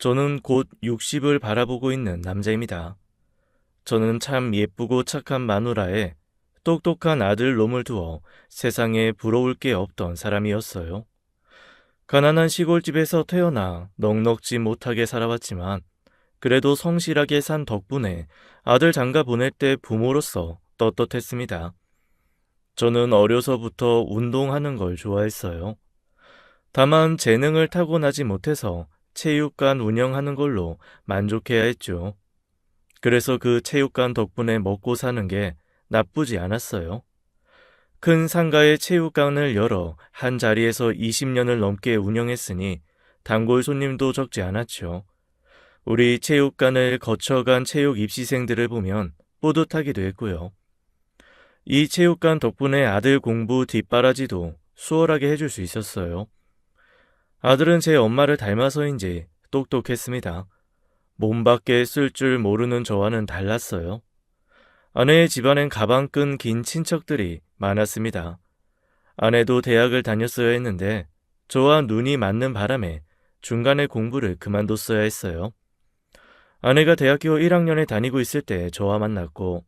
저는 곧 60을 바라보고 있는 남자입니다. 저는 참 예쁘고 착한 마누라에 똑똑한 아들 놈을 두어 세상에 부러울 게 없던 사람이었어요. 가난한 시골집에서 태어나 넉넉지 못하게 살아왔지만 그래도 성실하게 산 덕분에 아들 장가 보낼 때 부모로서 떳떳했습니다. 저는 어려서부터 운동하는 걸 좋아했어요. 다만 재능을 타고나지 못해서 체육관 운영하는 걸로 만족해야 했죠. 그래서 그 체육관 덕분에 먹고 사는 게 나쁘지 않았어요. 큰 상가의 체육관을 열어 한 자리에서 20년을 넘게 운영했으니 단골 손님도 적지 않았죠. 우리 체육관을 거쳐간 체육 입시생들을 보면 뿌듯하기도 했고요. 이 체육관 덕분에 아들 공부 뒷바라지도 수월하게 해줄 수 있었어요. 아들은 제 엄마를 닮아서인지 똑똑했습니다. 몸 밖에 쓸 줄 모르는 저와는 달랐어요. 아내의 집안엔 가방 끈 긴 친척들이 많았습니다. 아내도 대학을 다녔어야 했는데 저와 눈이 맞는 바람에 중간에 공부를 그만뒀어야 했어요. 아내가 대학교 1학년에 다니고 있을 때 저와 만났고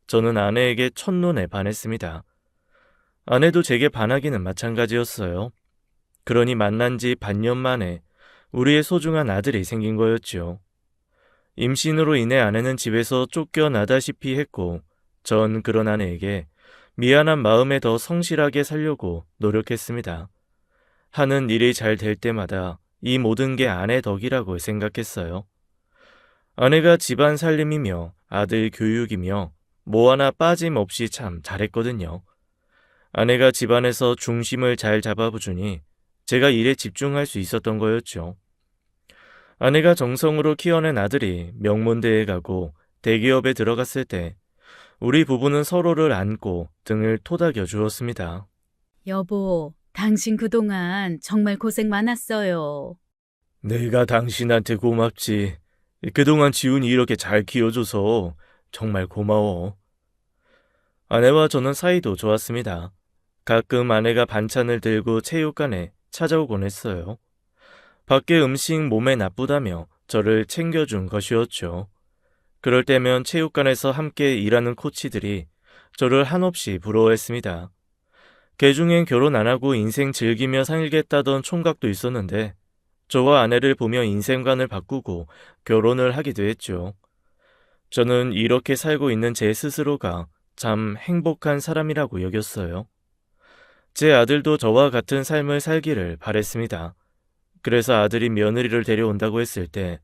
저는 아내에게 첫눈에 반했습니다. 아내도 제게 반하기는 마찬가지였어요. 그러니 만난 지 반년 만에 우리의 소중한 아들이 생긴 거였죠. 임신으로 인해 아내는 집에서 쫓겨나다시피 했고 전 그런 아내에게 미안한 마음에 더 성실하게 살려고 노력했습니다. 하는 일이 잘 될 때마다 이 모든 게 아내 덕이라고 생각했어요. 아내가 집안 살림이며 아들 교육이며 뭐 하나 빠짐없이 참 잘했거든요. 아내가 집안에서 중심을 잘 잡아주니 제가 일에 집중할 수 있었던 거였죠. 아내가 정성으로 키워낸 아들이 명문대에 가고 대기업에 들어갔을 때 우리 부부는 서로를 안고 등을 토닥여 주었습니다. 여보, 당신 그동안 정말 고생 많았어요. 내가 당신한테 고맙지. 그동안 지훈이 이렇게 잘 키워줘서 정말 고마워. 아내와 저는 사이도 좋았습니다. 가끔 아내가 반찬을 들고 체육관에 찾아오곤 했어요. 밖에 음식 몸에 나쁘다며 저를 챙겨준 것이었죠. 그럴 때면 체육관에서 함께 일하는 코치들이 저를 한없이 부러워했습니다. 개중엔 결혼 안 하고 인생 즐기며 살겠다던 총각도 있었는데 저와 아내를 보며 인생관을 바꾸고 결혼을 하기도 했죠. 저는 이렇게 살고 있는 제 스스로가 참 행복한 사람이라고 여겼어요. 제 아들도 저와 같은 삶을 살기를 바랬습니다. 그래서 아들이 며느리를 데려온다고 했을 때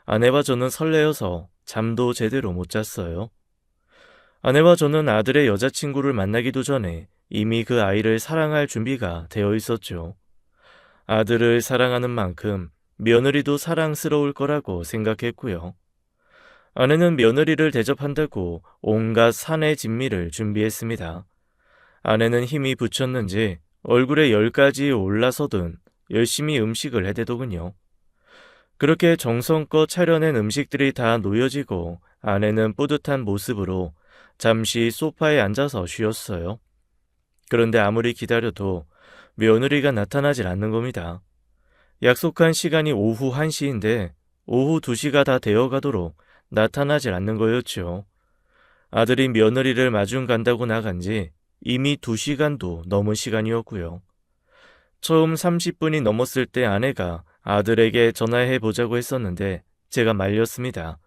아내와 저는 설레어서 잠도 제대로 못 잤어요. 아내와 저는 아들의 여자친구를 만나기도 전에 이미 그 아이를 사랑할 준비가 되어 있었죠. 아들을 사랑하는 만큼 며느리도 사랑스러울 거라고 생각했고요. 아내는 며느리를 대접한다고 온갖 사내 진미를 준비했습니다. 아내는 힘이 붙였는지 얼굴에 10가지 올라서든 열심히 음식을 해대더군요. 그렇게 정성껏 차려낸 음식들이 다 놓여지고 아내는 뿌듯한 모습으로 잠시 소파에 앉아서 쉬었어요. 그런데 아무리 기다려도 며느리가 나타나질 않는 겁니다. 약속한 시간이 오후 1시인데 오후 2시가 다 되어가도록 나타나질 않는 거였죠. 아들이 며느리를 마중 간다고 나간 지 이미 2시간도 넘은 시간이었고요. 처음 30분이 넘었을 때 아내가 아들에게 전화해 보자고 했었는데 제가 말렸습니다.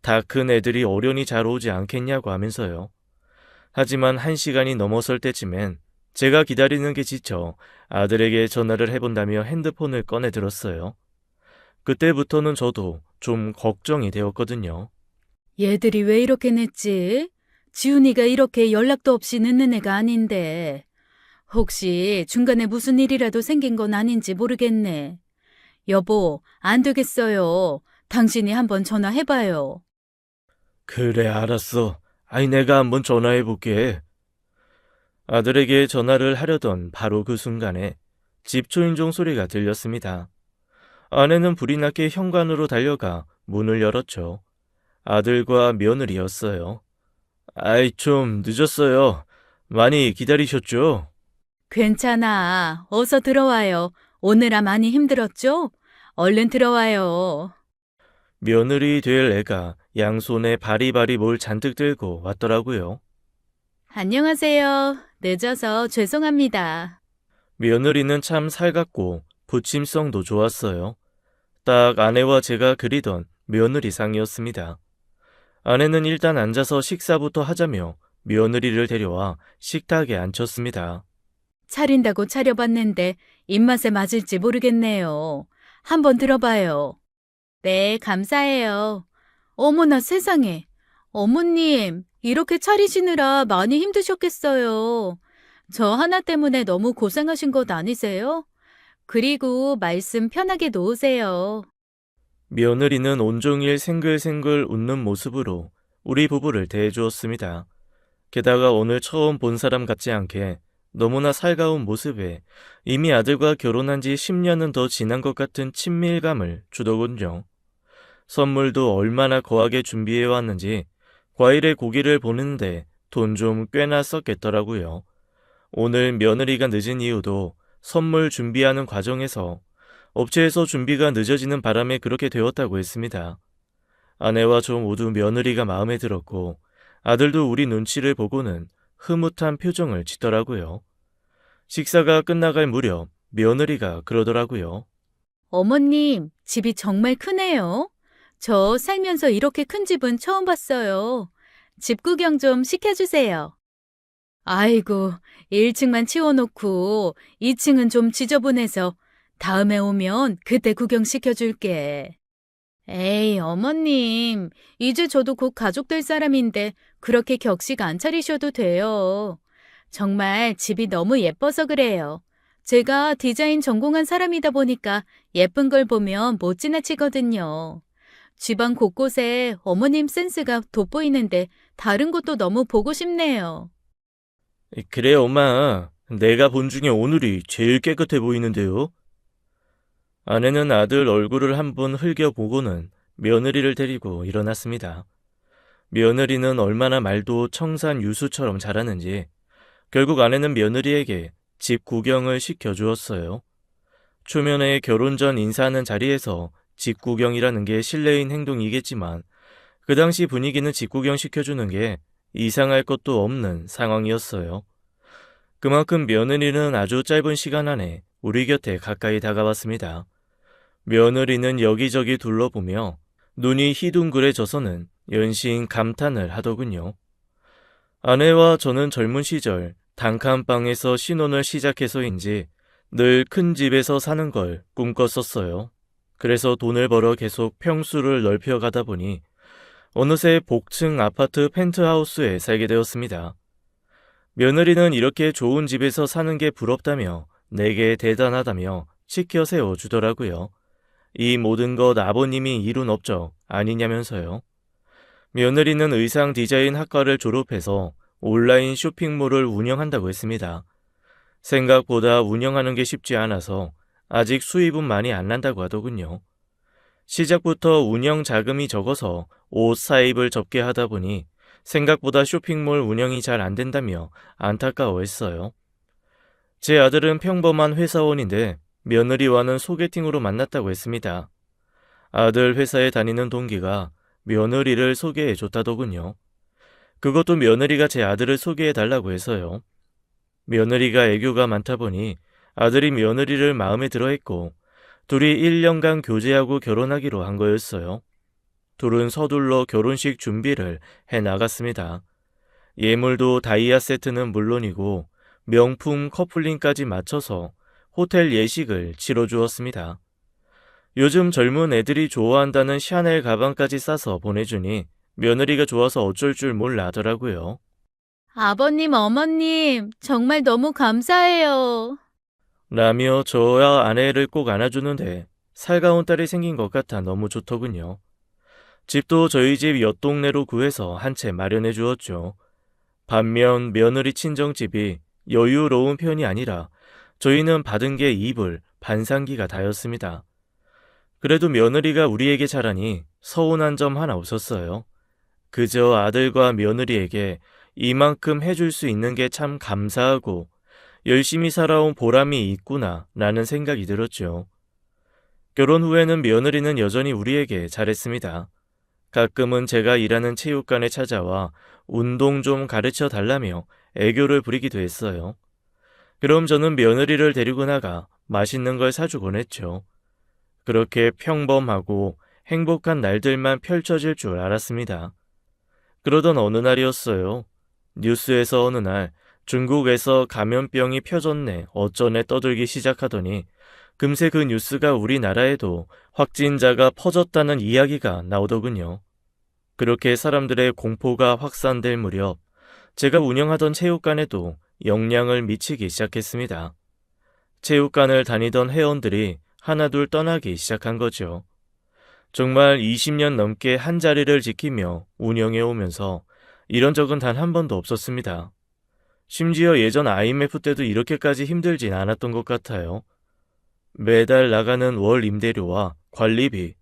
다 큰 애들이 어련히 잘 오지 않겠냐고 하면서요. 하지만 1시간이 넘었을 때쯤엔 제가 기다리는 게 지쳐 아들에게 전화를 해본다며 핸드폰을 꺼내 들었어요. 그때부터는 저도 좀 걱정이 되었거든요. 얘들이 왜 이렇게 늦지? 지훈이가 이렇게 연락도 없이 늦는 애가 아닌데. 혹시 중간에 무슨 일이라도 생긴 건 아닌지 모르겠네. 여보, 안 되겠어요. 당신이 한번 전화해봐요. 그래, 알았어. 아니, 내가 한번 전화해볼게. 아들에게 전화를 하려던 바로 그 순간에 집 초인종 소리가 들렸습니다. 아내는 불이 나게 현관으로 달려가 문을 열었죠. 아들과 며느리였어요. 아이, 좀 늦었어요. 많이 기다리셨죠? 괜찮아. 어서 들어와요. 오느라 많이 힘들었죠? 얼른 들어와요. 며느리 될 애가 양손에 바리바리 뭘 잔뜩 들고 왔더라고요. 안녕하세요. 늦어서 죄송합니다. 며느리는 참 살갑고 부침성도 좋았어요. 딱 아내와 제가 그리던 며느리상이었습니다. 아내는 일단 앉아서 식사부터 하자며 며느리를 데려와 식탁에 앉혔습니다. 차린다고 차려봤는데 입맛에 맞을지 모르겠네요. 한번 들어봐요. 네, 감사해요. 어머나 세상에. 어머님, 이렇게 차리시느라 많이 힘드셨겠어요. 저 하나 때문에 너무 고생하신 것 아니세요? 그리고 말씀 편하게 놓으세요. 며느리는 온종일 생글생글 웃는 모습으로 우리 부부를 대해주었습니다. 게다가 오늘 처음 본 사람 같지 않게 너무나 살가운 모습에 이미 아들과 결혼한 지 10년은 더 지난 것 같은 친밀감을 주더군요. 선물도 얼마나 거하게 준비해 왔는지 과일에 고기를 보는데 돈 좀 꽤나 썼겠더라고요. 오늘 며느리가 늦은 이유도 선물 준비하는 과정에서 업체에서 준비가 늦어지는 바람에 그렇게 되었다고 했습니다. 아내와 저 모두 며느리가 마음에 들었고 아들도 우리 눈치를 보고는 흐뭇한 표정을 짓더라고요. 식사가 끝나갈 무렵 며느리가 그러더라고요. 어머님, 집이 정말 크네요. 저 살면서 이렇게 큰 집은 처음 봤어요. 집 구경 좀 시켜주세요. 아이고, 1층만 치워놓고 2층은 좀 지저분해서 다음에 오면 그때 구경시켜줄게. 에이, 어머님, 이제 저도 곧 가족 될 사람인데 그렇게 격식 안 차리셔도 돼요. 정말 집이 너무 예뻐서 그래요. 제가 디자인 전공한 사람이다 보니까 예쁜 걸 보면 못 지나치거든요. 집안 곳곳에 어머님 센스가 돋보이는데 다른 곳도 너무 보고 싶네요. 그래 엄마, 내가 본 중에 오늘이 제일 깨끗해 보이는데요. 아내는 아들 얼굴을 한번 흘겨보고는 며느리를 데리고 일어났습니다. 며느리는 얼마나 말도 청산유수처럼 잘하는지 결국 아내는 며느리에게 집 구경을 시켜주었어요. 초면에 결혼 전 인사하는 자리에서 집 구경이라는 게 실례인 행동이겠지만 그 당시 분위기는 집 구경 시켜주는 게 이상할 것도 없는 상황이었어요. 그만큼 며느리는 아주 짧은 시간 안에 우리 곁에 가까이 다가왔습니다. 며느리는 여기저기 둘러보며 눈이 희둥그레져서는 연신 감탄을 하더군요. 아내와 저는 젊은 시절 단칸방에서 신혼을 시작해서인지 늘 큰 집에서 사는 걸 꿈꿨었어요. 그래서 돈을 벌어 계속 평수를 넓혀가다 보니 어느새 복층 아파트 펜트하우스에 살게 되었습니다. 며느리는 이렇게 좋은 집에서 사는 게 부럽다며 내게 대단하다며 시켜 세워주더라고요. 이 모든 것 아버님이 이룬 업적 아니냐면서요. 며느리는 의상 디자인 학과를 졸업해서 온라인 쇼핑몰을 운영한다고 했습니다. 생각보다 운영하는 게 쉽지 않아서 아직 수입은 많이 안 난다고 하더군요. 시작부터 운영 자금이 적어서 옷 사입을 접게 하다 보니 생각보다 쇼핑몰 운영이 잘 안 된다며 안타까워했어요. 제 아들은 평범한 회사원인데 며느리와는 소개팅으로 만났다고 했습니다. 아들 회사에 다니는 동기가 며느리를 소개해 줬다더군요. 그것도 며느리가 제 아들을 소개해 달라고 해서요. 며느리가 애교가 많다 보니 아들이 며느리를 마음에 들어 했고 둘이 1년간 교제하고 결혼하기로 한 거였어요. 둘은 서둘러 결혼식 준비를 해 나갔습니다. 예물도 다이아 세트는 물론이고 명품 커플링까지 맞춰서 호텔 예식을 치러주었습니다. 요즘 젊은 애들이 좋아한다는 샤넬 가방까지 싸서 보내주니 며느리가 좋아서 어쩔 줄 몰라 하더라고요. 아버님, 어머님, 정말 너무 감사해요. 라며 저와 아내를 꼭 안아주는데 살가운 딸이 생긴 것 같아 너무 좋더군요. 집도 저희 집 옆 동네로 구해서 한 채 마련해 주었죠. 반면 며느리 친정집이 여유로운 편이 아니라 저희는 받은 게 이불, 반상기가 다였습니다. 그래도 며느리가 우리에게 잘하니 서운한 점 하나 없었어요. 그저 아들과 며느리에게 이만큼 해줄 수 있는 게 참 감사하고 열심히 살아온 보람이 있구나 라는 생각이 들었죠. 결혼 후에는 며느리는 여전히 우리에게 잘했습니다. 가끔은 제가 일하는 체육관에 찾아와 운동 좀 가르쳐 달라며 애교를 부리기도 했어요. 그럼 저는 며느리를 데리고 나가 맛있는 걸 사주곤 했죠. 그렇게 평범하고 행복한 날들만 펼쳐질 줄 알았습니다. 그러던 어느 날이었어요. 뉴스에서 어느 날 중국에서 감염병이 펴졌네 어쩌네 떠들기 시작하더니 금세 그 뉴스가 우리나라에도 확진자가 퍼졌다는 이야기가 나오더군요. 그렇게 사람들의 공포가 확산될 무렵 제가 운영하던 체육관에도 영향을 미치기 시작했습니다. 체육관을 다니던 회원들이 하나둘 떠나기 시작한 거죠. 정말 20년 넘게 한 자리를 지키며 운영해 오면서 이런 적은 단 한 번도 없었습니다. 심지어 예전 IMF 때도 이렇게까지 힘들진 않았던 것 같아요. 매달 나가는 월 임대료와 관리비,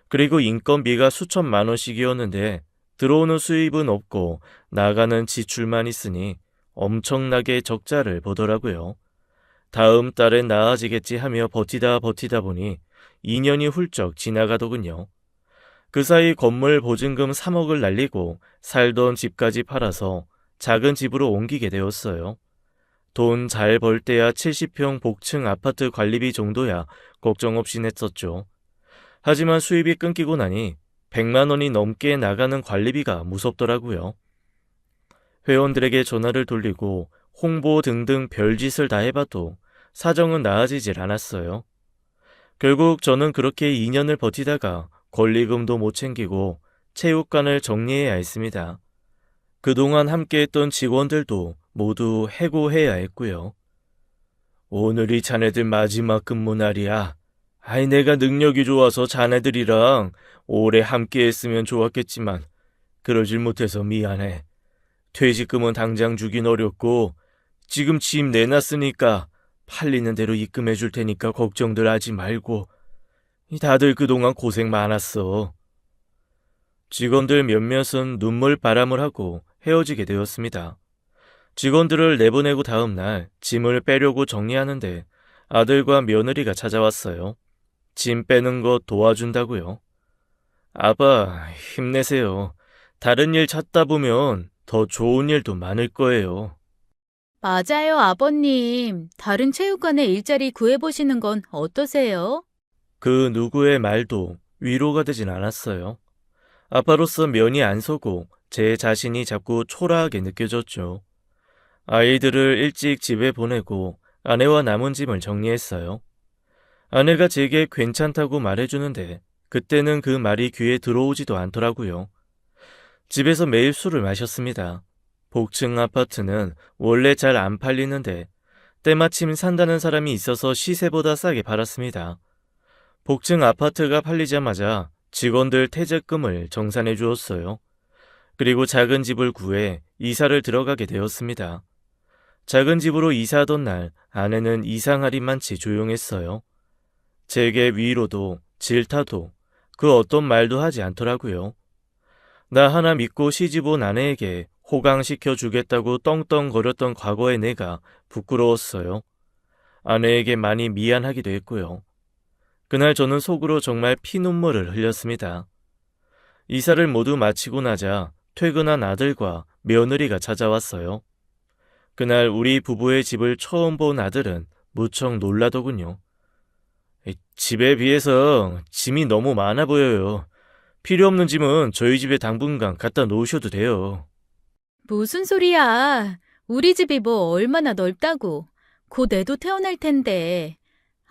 그리고 인건비가 수천만 원씩이었는데 들어오는 수입은 없고 나가는 지출만 있으니 엄청나게 적자를 보더라고요. 다음 달엔 나아지겠지 하며 버티다 보니 2년이 훌쩍 지나가더군요. 그 사이 건물 보증금 3억을 날리고 살던 집까지 팔아서 작은 집으로 옮기게 되었어요. 돈 잘 벌 때야 70평 복층 아파트 관리비 정도야 걱정 없이 냈었죠. 하지만 수입이 끊기고 나니 100만 원이 넘게 나가는 관리비가 무섭더라고요. 회원들에게 전화를 돌리고 홍보 등등 별짓을 다 해봐도 사정은 나아지질 않았어요. 결국 저는 그렇게 2년을 버티다가 권리금도 못 챙기고 체육관을 정리해야 했습니다. 그동안 함께했던 직원들도 모두 해고해야 했고요. 오늘이 자네들 마지막 근무 날이야. 아이, 내가 능력이 좋아서 자네들이랑 오래 함께했으면 좋았겠지만 그러질 못해서 미안해. 퇴직금은 당장 주긴 어렵고 지금 집 내놨으니까 팔리는 대로 입금해 줄 테니까 걱정들 하지 말고. 다들 그동안 고생 많았어. 직원들 몇몇은 눈물바람을 하고 헤어지게 되었습니다. 직원들을 내보내고 다음 날 짐을 빼려고 정리하는데 아들과 며느리가 찾아왔어요. 짐 빼는 거 도와준다고요. 아빠, 힘내세요. 다른 일 찾다 보면 더 좋은 일도 많을 거예요. 맞아요, 아버님. 다른 체육관에 일자리 구해보시는 건 어떠세요? 그 누구의 말도 위로가 되진 않았어요. 아빠로서 면이 안 서고 제 자신이 자꾸 초라하게 느껴졌죠. 아이들을 일찍 집에 보내고 아내와 남은 짐을 정리했어요. 아내가 제게 괜찮다고 말해주는데 그때는 그 말이 귀에 들어오지도 않더라고요. 집에서 매일 술을 마셨습니다. 복층 아파트는 원래 잘 안 팔리는데 때마침 산다는 사람이 있어서 시세보다 싸게 팔았습니다. 복층 아파트가 팔리자마자 직원들 퇴직금을 정산해 주었어요. 그리고 작은 집을 구해 이사를 들어가게 되었습니다. 작은 집으로 이사하던 날 아내는 이상하리만치 조용했어요. 제게 위로도 질타도 그 어떤 말도 하지 않더라고요. 나 하나 믿고 시집 온 아내에게 호강시켜 주겠다고 떵떵거렸던 과거의 내가 부끄러웠어요. 아내에게 많이 미안하기도 했고요. 그날 저는 속으로 정말 피눈물을 흘렸습니다. 이사를 모두 마치고 나자 퇴근한 아들과 며느리가 찾아왔어요. 그날 우리 부부의 집을 처음 본 아들은 무척 놀라더군요. 집에 비해서 짐이 너무 많아 보여요. 필요 없는 짐은 저희 집에 당분간 갖다 놓으셔도 돼요. 무슨 소리야. 우리 집이 뭐 얼마나 넓다고. 곧 애도 태어날 텐데.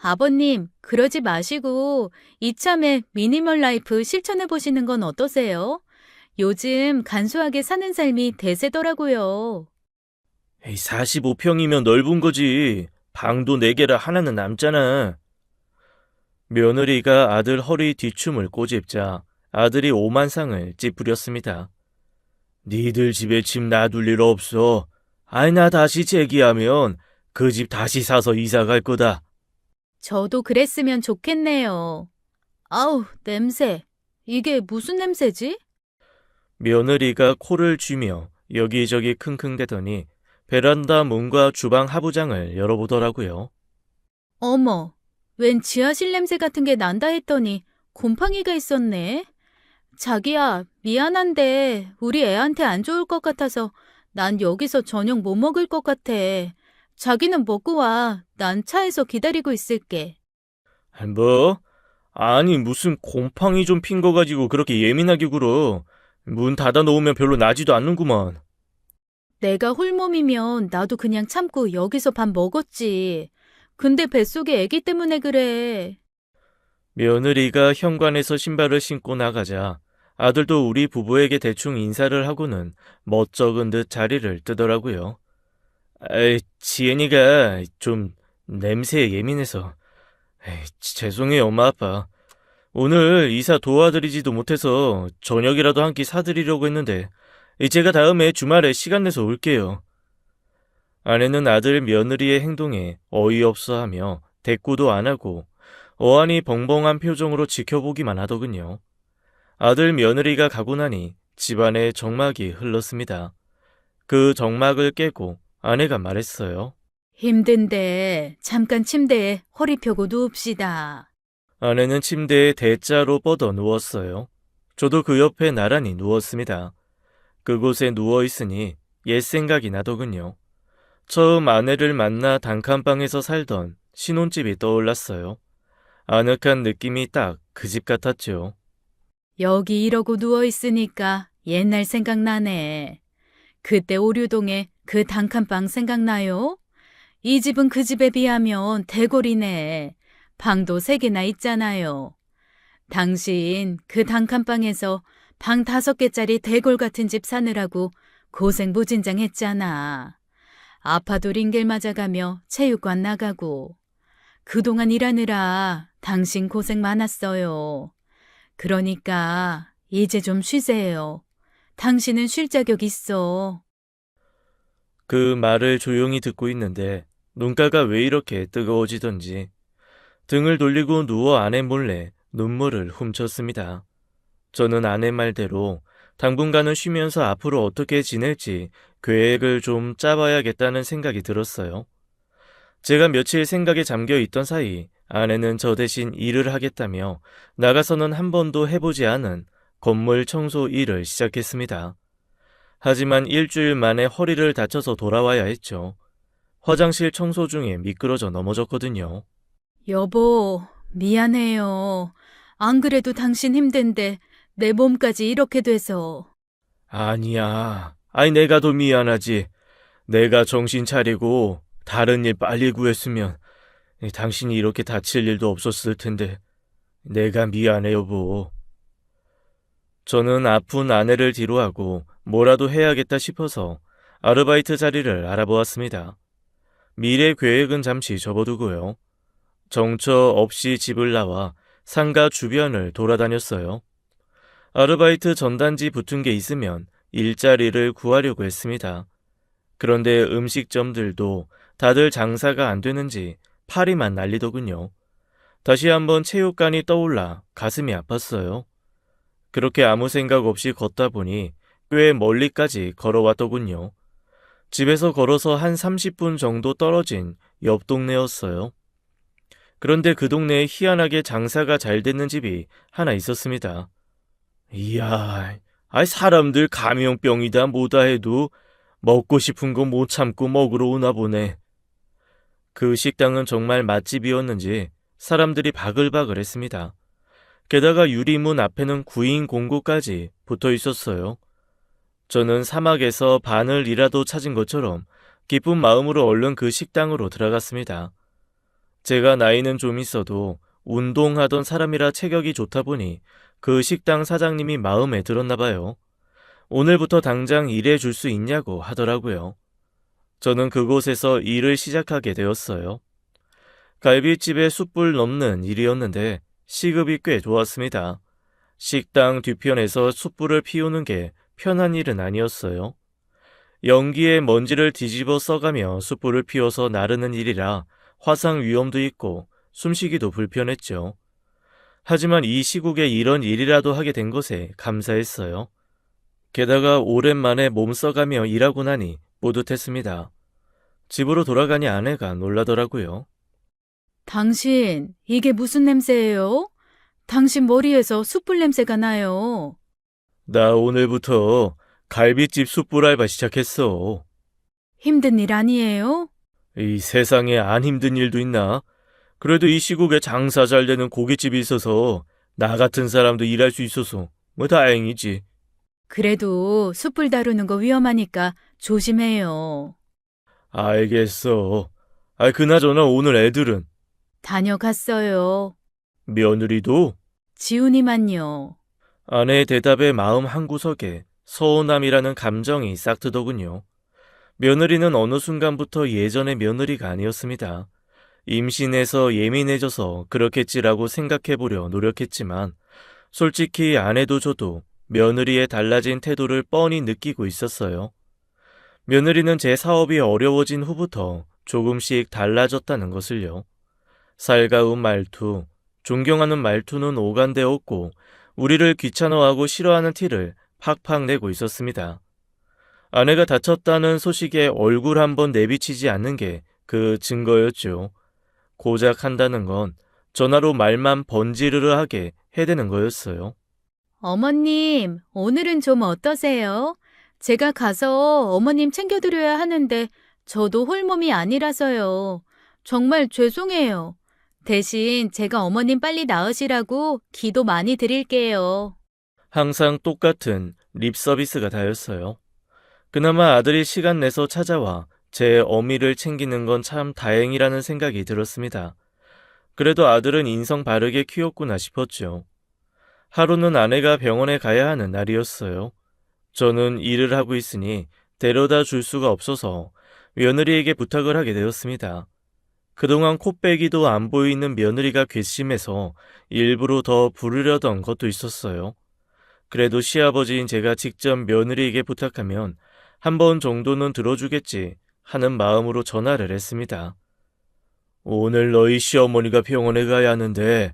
아버님, 그러지 마시고 이참에 미니멀 라이프 실천해 보시는 건 어떠세요? 요즘 간소하게 사는 삶이 대세더라고요. 45평이면 넓은 거지. 방도 4개라 하나는 남잖아. 며느리가 아들 허리 뒤춤을 꼬집자 아들이 오만상을 찌푸렸습니다. 니들 집에 집 놔둘 일 없어. 아이, 나 다시 재기하면 그 집 다시 사서 이사 갈 거다. 저도 그랬으면 좋겠네요. 아우, 냄새. 이게 무슨 냄새지? 며느리가 코를 쥐며 여기저기 킁킁대더니 베란다 문과 주방 하부장을 열어보더라고요. 어머, 웬 지하실 냄새 같은 게 난다 했더니 곰팡이가 있었네. 자기야, 미안한데 우리 애한테 안 좋을 것 같아서 난 여기서 저녁 못 먹을 것 같아. 자기는 먹고 와. 난 차에서 기다리고 있을게. 뭐? 아니, 무슨 곰팡이 좀 핀 거 가지고 그렇게 예민하게 굴어. 문 닫아 놓으면 별로 나지도 않는구만. 내가 홀몸이면 나도 그냥 참고 여기서 밥 먹었지. 근데 뱃속에 애기 때문에 그래. 며느리가 현관에서 신발을 신고 나가자 아들도 우리 부부에게 대충 인사를 하고는 멋쩍은 듯 자리를 뜨더라고요. 지은이가 좀 냄새에 예민해서. 죄송해요, 엄마 아빠. 오늘 이사 도와드리지도 못해서 저녁이라도 한 끼 사드리려고 했는데 제가 다음에 주말에 시간 내서 올게요. 아내는 아들 며느리의 행동에 어이없어하며 대꾸도 안 하고 어안이 벙벙한 표정으로 지켜보기만 하더군요. 아들 며느리가 가고 나니 집안에 정막이 흘렀습니다. 그 정막을 깨고 아내가 말했어요. 힘든데 잠깐 침대에 허리 펴고 누웁시다. 아내는 침대에 대자로 뻗어 누웠어요. 저도 그 옆에 나란히 누웠습니다. 그곳에 누워있으니 옛 생각이 나더군요. 처음 아내를 만나 단칸방에서 살던 신혼집이 떠올랐어요. 아늑한 느낌이 딱 그 집 같았죠. 여기 이러고 누워있으니까 옛날 생각나네. 그때 오류동에 그 단칸방 생각나요? 이 집은 그 집에 비하면 대골이네. 방도 3개나 있잖아요. 당신 그 단칸방에서 방 5개짜리 대골 같은 집 사느라고 고생 무진장 했잖아. 아파도 링겔 맞아가며 체육관 나가고. 그동안 일하느라 당신 고생 많았어요. 그러니까 이제 좀 쉬세요. 당신은 쉴 자격 있어. 그 말을 조용히 듣고 있는데 눈가가 왜 이렇게 뜨거워지던지 등을 돌리고 누워 아내 몰래 눈물을 훔쳤습니다. 저는 아내 말대로 당분간은 쉬면서 앞으로 어떻게 지낼지 계획을 좀 짜봐야겠다는 생각이 들었어요. 제가 며칠 생각에 잠겨 있던 사이 아내는 저 대신 일을 하겠다며 나가서는 한 번도 해보지 않은 건물 청소 일을 시작했습니다. 하지만 일주일 만에 허리를 다쳐서 돌아와야 했죠. 화장실 청소 중에 미끄러져 넘어졌거든요. 여보, 미안해요. 안 그래도 당신 힘든데 내 몸까지 이렇게 돼서. 아니야. 아니 내가 더 미안하지. 내가 정신 차리고 다른 일 빨리 구했으면 당신이 이렇게 다칠 일도 없었을 텐데 내가 미안해 여보. 저는 아픈 아내를 뒤로하고 뭐라도 해야겠다 싶어서 아르바이트 자리를 알아보았습니다. 미래 계획은 잠시 접어두고요. 정처 없이 집을 나와 상가 주변을 돌아다녔어요. 아르바이트 전단지 붙은 게 있으면 일자리를 구하려고 했습니다. 그런데 음식점들도 다들 장사가 안 되는지 파리만 날리더군요. 다시 한번 체육관이 떠올라 가슴이 아팠어요. 그렇게 아무 생각 없이 걷다 보니 꽤 멀리까지 걸어왔더군요. 집에서 걸어서 한 30분 정도 떨어진 옆 동네였어요. 그런데 그 동네에 희한하게 장사가 잘 되는 집이 하나 있었습니다. 이야, 사람들 감염병이다 뭐다 해도 먹고 싶은 거 못 참고 먹으러 오나 보네. 그 식당은 정말 맛집이었는지 사람들이 바글바글 했습니다. 게다가 유리문 앞에는 구인 공고까지 붙어 있었어요. 저는 사막에서 바늘이라도 찾은 것처럼 기쁜 마음으로 얼른 그 식당으로 들어갔습니다. 제가 나이는 좀 있어도 운동하던 사람이라 체격이 좋다 보니 그 식당 사장님이 마음에 들었나 봐요. 오늘부터 당장 일해 줄 수 있냐고 하더라고요. 저는 그곳에서 일을 시작하게 되었어요. 갈비집에 숯불 넣는 일이었는데 시급이 꽤 좋았습니다. 식당 뒤편에서 숯불을 피우는 게 편한 일은 아니었어요. 연기에 먼지를 뒤집어 써가며 숯불을 피워서 나르는 일이라 화상 위험도 있고 숨쉬기도 불편했죠. 하지만 이 시국에 이런 일이라도 하게 된 것에 감사했어요. 게다가 오랜만에 몸 써가며 일하고 나니 뿌듯했습니다. 집으로 돌아가니 아내가 놀라더라고요. 당신, 이게 무슨 냄새예요? 당신 머리에서 숯불 냄새가 나요. 나 오늘부터 갈비집 숯불 알바 시작했어. 힘든 일 아니에요? 이 세상에 안 힘든 일도 있나? 그래도 이 시국에 장사 잘 되는 고깃집이 있어서 나 같은 사람도 일할 수 있어서 뭐 다행이지. 그래도 숯불 다루는 거 위험하니까 조심해요. 알겠어. 그나저나 오늘 애들은 다녀갔어요. 며느리도 지훈이만요. 아내의 대답에 마음 한구석에 서운함이라는 감정이 싹 트더군요. 며느리는 어느 순간부터 예전의 며느리가 아니었습니다. 임신해서 예민해져서 그렇겠지라고 생각해보려 노력했지만 솔직히 아내도 저도 며느리의 달라진 태도를 뻔히 느끼고 있었어요. 며느리는 제 사업이 어려워진 후부터 조금씩 달라졌다는 것을요. 살가운 말투, 존경하는 말투는 오간되었고 우리를 귀찮아하고 싫어하는 티를 팍팍 내고 있었습니다. 아내가 다쳤다는 소식에 얼굴 한번 내비치지 않는 게 그 증거였죠. 고작 한다는 건 전화로 말만 번지르르하게 해대는 거였어요. 어머님, 오늘은 좀 어떠세요? 제가 가서 어머님 챙겨드려야 하는데 저도 홀몸이 아니라서요. 정말 죄송해요. 대신 제가 어머님 빨리 나으시라고 기도 많이 드릴게요. 항상 똑같은 립 서비스가 다였어요. 그나마 아들이 시간 내서 찾아와 제 어미를 챙기는 건 참 다행이라는 생각이 들었습니다. 그래도 아들은 인성 바르게 키웠구나 싶었죠. 하루는 아내가 병원에 가야 하는 날이었어요. 저는 일을 하고 있으니 데려다 줄 수가 없어서 며느리에게 부탁을 하게 되었습니다. 그동안 코빼기도 안 보이는 며느리가 괘씸해서 일부러 더 부르려던 것도 있었어요. 그래도 시아버지인 제가 직접 며느리에게 부탁하면 한 번 정도는 들어주겠지 하는 마음으로 전화를 했습니다. 오늘 너희 시어머니가 병원에 가야 하는데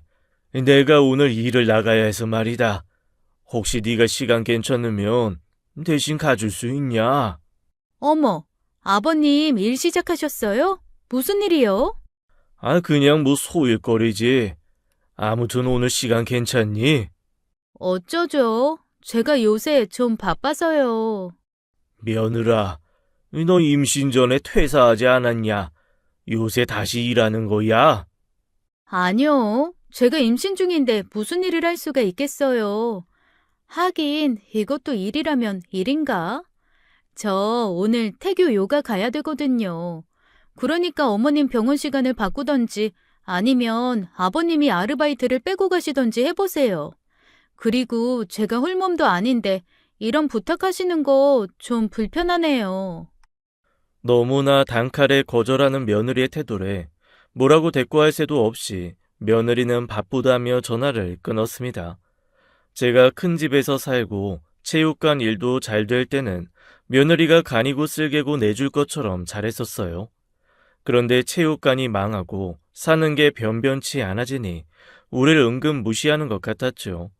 내가 오늘 일을 나가야 해서 말이다. 혹시 네가 시간 괜찮으면 대신 가줄 수 있냐? 어머, 아버님 일 시작하셨어요? 무슨 일이요? 그냥 뭐 소일거리지. 아무튼 오늘 시간 괜찮니? 어쩌죠? 제가 요새 좀 바빠서요. 며느라, 너 임신 전에 퇴사하지 않았냐? 요새 다시 일하는 거야? 아니요. 제가 임신 중인데 무슨 일을 할 수가 있겠어요. 하긴 이것도 일이라면 일인가? 저 오늘 태교 요가 가야 되거든요. 그러니까 어머님 병원 시간을 바꾸던지 아니면 아버님이 아르바이트를 빼고 가시던지 해보세요. 그리고 제가 홀몸도 아닌데 이런 부탁하시는 거 좀 불편하네요. 너무나 단칼에 거절하는 며느리의 태도에 뭐라고 대꾸할 새도 없이 며느리는 바쁘다며 전화를 끊었습니다. 제가 큰 집에서 살고 체육관 일도 잘 될 때는 며느리가 간이고 쓸개고 내줄 것처럼 잘했었어요. 그런데 체육관이 망하고 사는 게 변변치 않아지니 우리를 은근 무시하는 것 같았죠.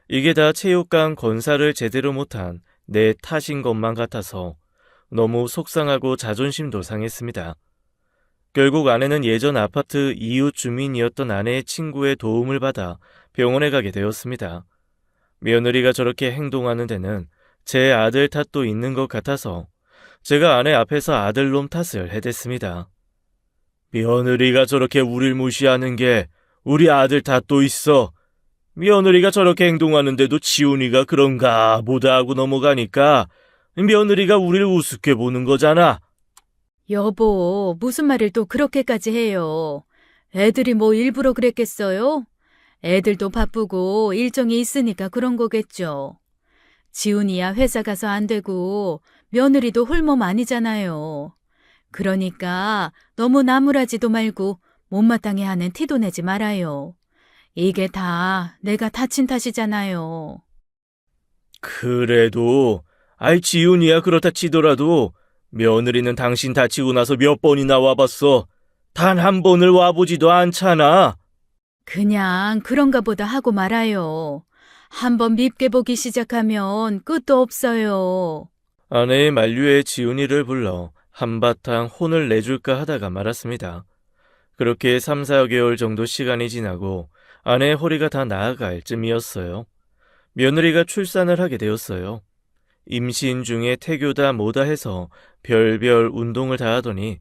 이게 다 체육관 건사를 제대로 못한 내 탓인 것만 같아서 너무 속상하고 자존심도 상했습니다. 결국 아내는 예전 아파트 이웃 주민이었던 아내의 친구의 도움을 받아 병원에 가게 되었습니다. 며느리가 저렇게 행동하는 데는 제 아들 탓도 있는 것 같아서 제가 아내 앞에서 아들놈 탓을 해댔습니다. 며느리가 저렇게 우릴 무시하는 게 우리 아들 탓도 있어. 며느리가 저렇게 행동하는데도 지훈이가 그런가 보다 하고 넘어가니까 며느리가 우리를 우습게 보는 거잖아. 여보, 무슨 말을 또 그렇게까지 해요. 애들이 뭐 일부러 그랬겠어요? 애들도 바쁘고 일정이 있으니까 그런 거겠죠. 지훈이야 회사 가서 안 되고 며느리도 홀몸 아니잖아요. 그러니까 너무 나무라지도 말고 못마땅해 하는 티도 내지 말아요. 이게 다 내가 다친 탓이잖아요. 그래도 지훈이야 그렇다 치더라도 며느리는 당신 다치고 나서 몇 번이나 와봤어. 단 한 번을 와보지도 않잖아. 그냥 그런가 보다 하고 말아요. 한번 밉게 보기 시작하면 끝도 없어요. 아내의 만류에 지훈이를 불러 한바탕 혼을 내줄까 하다가 말았습니다. 그렇게 3, 4개월 정도 시간이 지나고 아내의 허리가 다 나아갈 쯤이었어요. 며느리가 출산을 하게 되었어요. 임신 중에 태교다 뭐다 해서 별별 운동을 다 하더니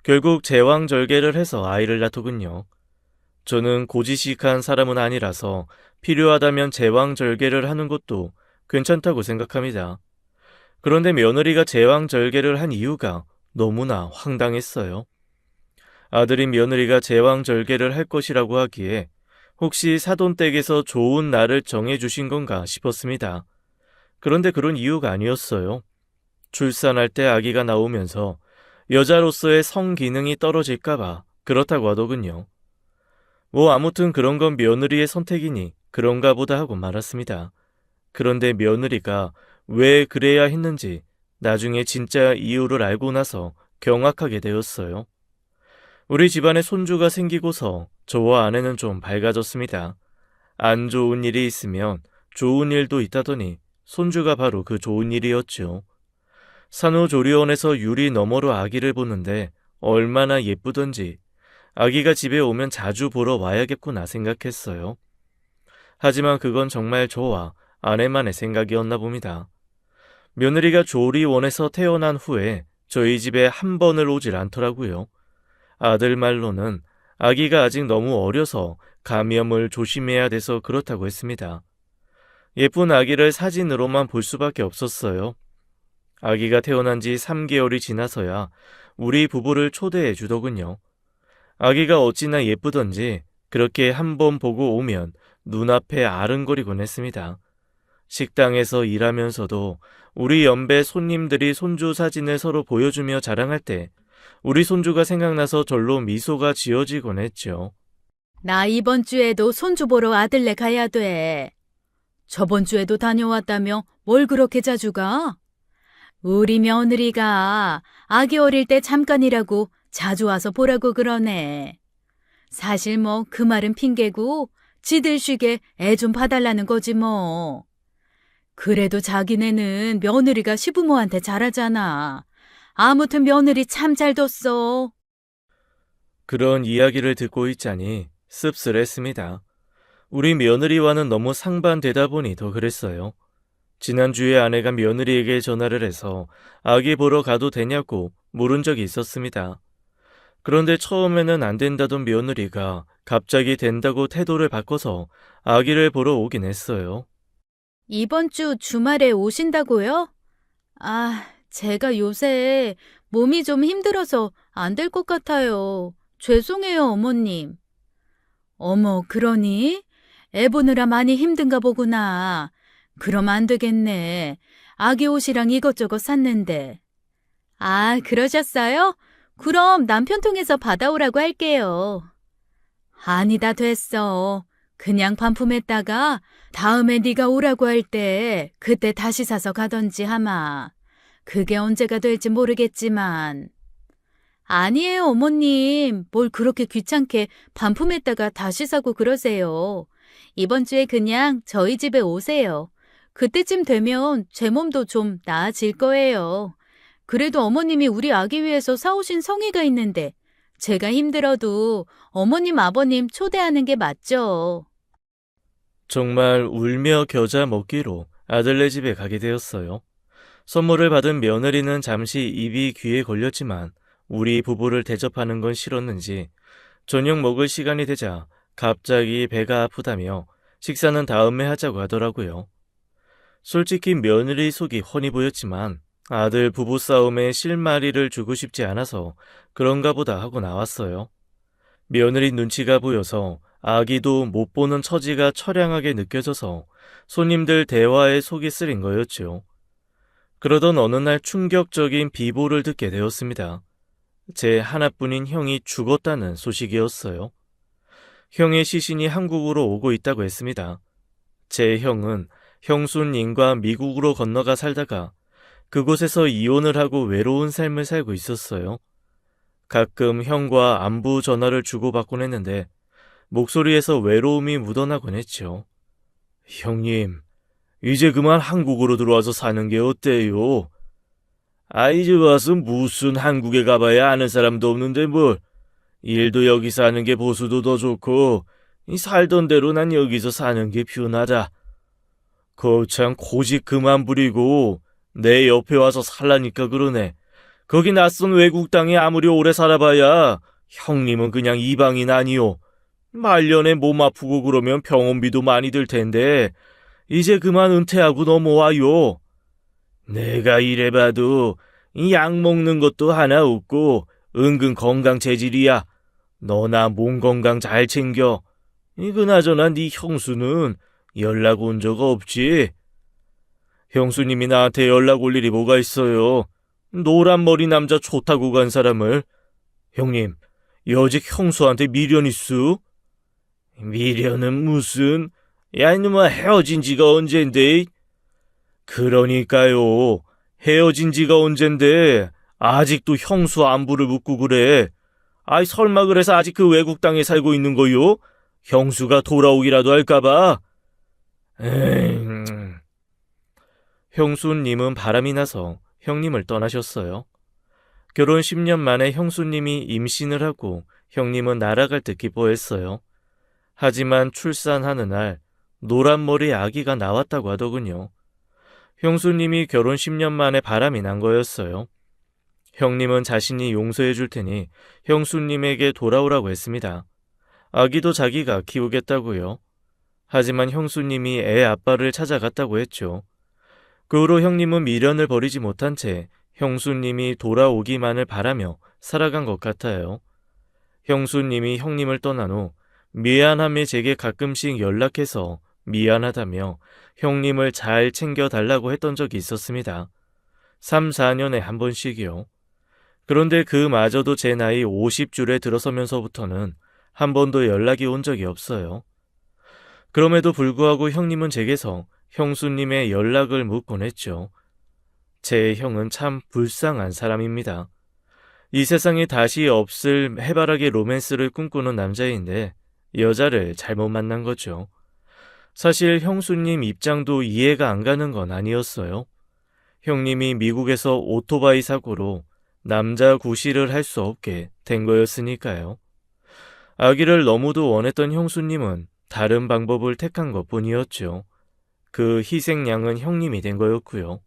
결국 제왕절개를 해서 아이를 낳더군요. 저는 고지식한 사람은 아니라서 필요하다면 제왕절개를 하는 것도 괜찮다고 생각합니다. 그런데 며느리가 제왕절개를 한 이유가 너무나 황당했어요. 아들인 며느리가 제왕절개를 할 것이라고 하기에 혹시 사돈댁에서 좋은 날을 정해주신 건가 싶었습니다. 그런데 그런 이유가 아니었어요. 출산할 때 아기가 나오면서 여자로서의 성기능이 떨어질까봐 그렇다고 하더군요. 뭐 아무튼 그런 건 며느리의 선택이니 그런가 보다 하고 말았습니다. 그런데 며느리가 왜 그래야 했는지 나중에 진짜 이유를 알고 나서 경악하게 되었어요. 우리 집안에 손주가 생기고서 저와 아내는 좀 밝아졌습니다. 안 좋은 일이 있으면 좋은 일도 있다더니 손주가 바로 그 좋은 일이었죠. 산후조리원에서 유리 너머로 아기를 보는데 얼마나 예쁘던지 아기가 집에 오면 자주 보러 와야겠구나 생각했어요. 하지만 그건 정말 저와 아내만의 생각이었나 봅니다. 며느리가 조리원에서 태어난 후에 저희 집에 한 번을 오질 않더라고요. 아들 말로는 아기가 아직 너무 어려서 감염을 조심해야 돼서 그렇다고 했습니다. 예쁜 아기를 사진으로만 볼 수밖에 없었어요. 아기가 태어난 지 3개월이 지나서야 우리 부부를 초대해 주더군요. 아기가 어찌나 예쁘던지 그렇게 한 번 보고 오면 눈앞에 아른거리곤 했습니다. 식당에서 일하면서도 우리 연배 손님들이 손주 사진을 서로 보여주며 자랑할 때 우리 손주가 생각나서 절로 미소가 지어지곤 했죠. 나 이번 주에도 손주 보러 아들네 가야 돼. 저번 주에도 다녀왔다며 뭘 그렇게 자주 가? 우리 며느리가 아기 어릴 때 잠깐이라고 자주 와서 보라고 그러네. 사실 뭐 그 말은 핑계고 지들 쉬게 애 좀 봐달라는 거지 뭐. 그래도 자기네는 며느리가 시부모한테 잘하잖아. 아무튼 며느리 참 잘 뒀어. 그런 이야기를 듣고 있자니 씁쓸했습니다. 우리 며느리와는 너무 상반되다 보니 더 그랬어요. 지난주에 아내가 며느리에게 전화를 해서 아기 보러 가도 되냐고 물은 적이 있었습니다. 그런데 처음에는 안 된다던 며느리가 갑자기 된다고 태도를 바꿔서 아기를 보러 오긴 했어요. 이번 주 주말에 오신다고요? 아, 제가 요새 몸이 좀 힘들어서 안 될 것 같아요. 죄송해요, 어머님. 어머, 그러니? 애 보느라 많이 힘든가 보구나. 그럼 안 되겠네. 아기 옷이랑 이것저것 샀는데. 아, 그러셨어요? 그럼 남편 통해서 받아오라고 할게요. 아니다, 됐어. 그냥 반품했다가 다음에 네가 오라고 할 때 그때 다시 사서 가던지 하마. 그게 언제가 될지 모르겠지만. 아니에요, 어머님. 뭘 그렇게 귀찮게 반품했다가 다시 사고 그러세요. 이번 주에 그냥 저희 집에 오세요. 그때쯤 되면 제 몸도 좀 나아질 거예요. 그래도 어머님이 우리 아기 위해서 사오신 성의가 있는데 제가 힘들어도 어머님, 아버님 초대하는 게 맞죠. 정말 울며 겨자 먹기로 아들네 집에 가게 되었어요. 선물을 받은 며느리는 잠시 입이 귀에 걸렸지만 우리 부부를 대접하는 건 싫었는지 저녁 먹을 시간이 되자 갑자기 배가 아프다며 식사는 다음에 하자고 하더라고요. 솔직히 며느리 속이 훤히 보였지만 아들 부부싸움에 실마리를 주고 싶지 않아서 그런가 보다 하고 나왔어요. 며느리 눈치가 보여서 아기도 못 보는 처지가 처량하게 느껴져서 손님들 대화에 속이 쓰린 거였죠. 그러던 어느 날 충격적인 비보를 듣게 되었습니다. 제 하나뿐인 형이 죽었다는 소식이었어요. 형의 시신이 한국으로 오고 있다고 했습니다. 제 형은 형수님과 미국으로 건너가 살다가 그곳에서 이혼을 하고 외로운 삶을 살고 있었어요. 가끔 형과 안부 전화를 주고받곤 했는데 목소리에서 외로움이 묻어나곤 했죠. 형님, 이제 그만 한국으로 들어와서 사는 게 어때요? 이제 와서 무슨 한국에 가봐야 아는 사람도 없는데 뭘. 일도 여기서 하는 게 보수도 더 좋고 이 살던 대로 난 여기서 사는 게 편하다. 거참 고집 그만 부리고 내 옆에 와서 살라니까 그러네. 거기 낯선 외국 땅에 아무리 오래 살아봐야 형님은 그냥 이방인 아니오. 말년에 몸 아프고 그러면 병원비도 많이 들 텐데 이제 그만 은퇴하고 넘어와요. 내가 이래봐도 이 약 먹는 것도 하나 없고 은근 건강 체질이야. 너나 몸 건강 잘 챙겨. 그나저나 네 형수는 연락 온 적 없지? 형수님이 나한테 연락 올 일이 뭐가 있어요. 노란 머리 남자 좋다고 간 사람을. 형님, 여직 형수한테 미련 있수? 미련은 무슨? 야, 이놈아 헤어진 지가 언젠데? 그러니까요. 헤어진 지가 언젠데 아직도 형수 안부를 묻고 그래. 아이 설마 그래서 아직 그 외국 땅에 살고 있는 거요? 형수가 돌아오기라도 할까봐. 형수님은 바람이 나서 형님을 떠나셨어요. 결혼 10년 만에 형수님이 임신을 하고 형님은 날아갈 듯 기뻐했어요. 하지만 출산하는 날 노란머리 아기가 나왔다고 하더군요. 형수님이 결혼 10년 만에 바람이 난 거였어요. 형님은 자신이 용서해 줄 테니 형수님에게 돌아오라고 했습니다. 아기도 자기가 키우겠다고요. 하지만 형수님이 애 아빠를 찾아갔다고 했죠. 그 후로 형님은 미련을 버리지 못한 채 형수님이 돌아오기만을 바라며 살아간 것 같아요. 형수님이 형님을 떠난 후 미안함에 제게 가끔씩 연락해서 미안하다며 형님을 잘 챙겨달라고 했던 적이 있었습니다. 3, 4년에 한 번씩이요. 그런데 그마저도 제 나이 50줄에 들어서면서부터는 한 번도 연락이 온 적이 없어요. 그럼에도 불구하고 형님은 제게서 형수님의 연락을 묻곤 했죠. 제 형은 참 불쌍한 사람입니다. 이 세상에 다시 없을 해바라기 로맨스를 꿈꾸는 남자인데 여자를 잘못 만난 거죠. 사실 형수님 입장도 이해가 안 가는 건 아니었어요. 형님이 미국에서 오토바이 사고로 남자 구실을 할 수 없게 된 거였으니까요. 아기를 너무도 원했던 형수님은 다른 방법을 택한 것뿐이었죠. 그 희생양은 형님이 된 거였고요.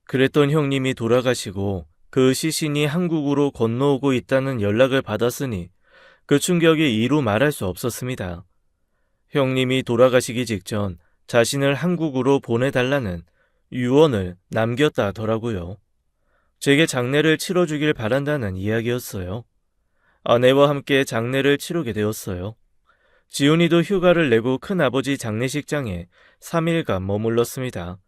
그랬던 형님이 돌아가시고 그 시신이 한국으로 건너오고 있다는 연락을 받았으니 그 충격이 이루 말할 수 없었습니다. 형님이 돌아가시기 직전 자신을 한국으로 보내달라는 유언을 남겼다더라고요. 제게 장례를 치러주길 바란다는 이야기였어요. 아내와 함께 장례를 치르게 되었어요. 지훈이도 휴가를 내고 큰아버지 장례식장에 3일간 머물렀습니다.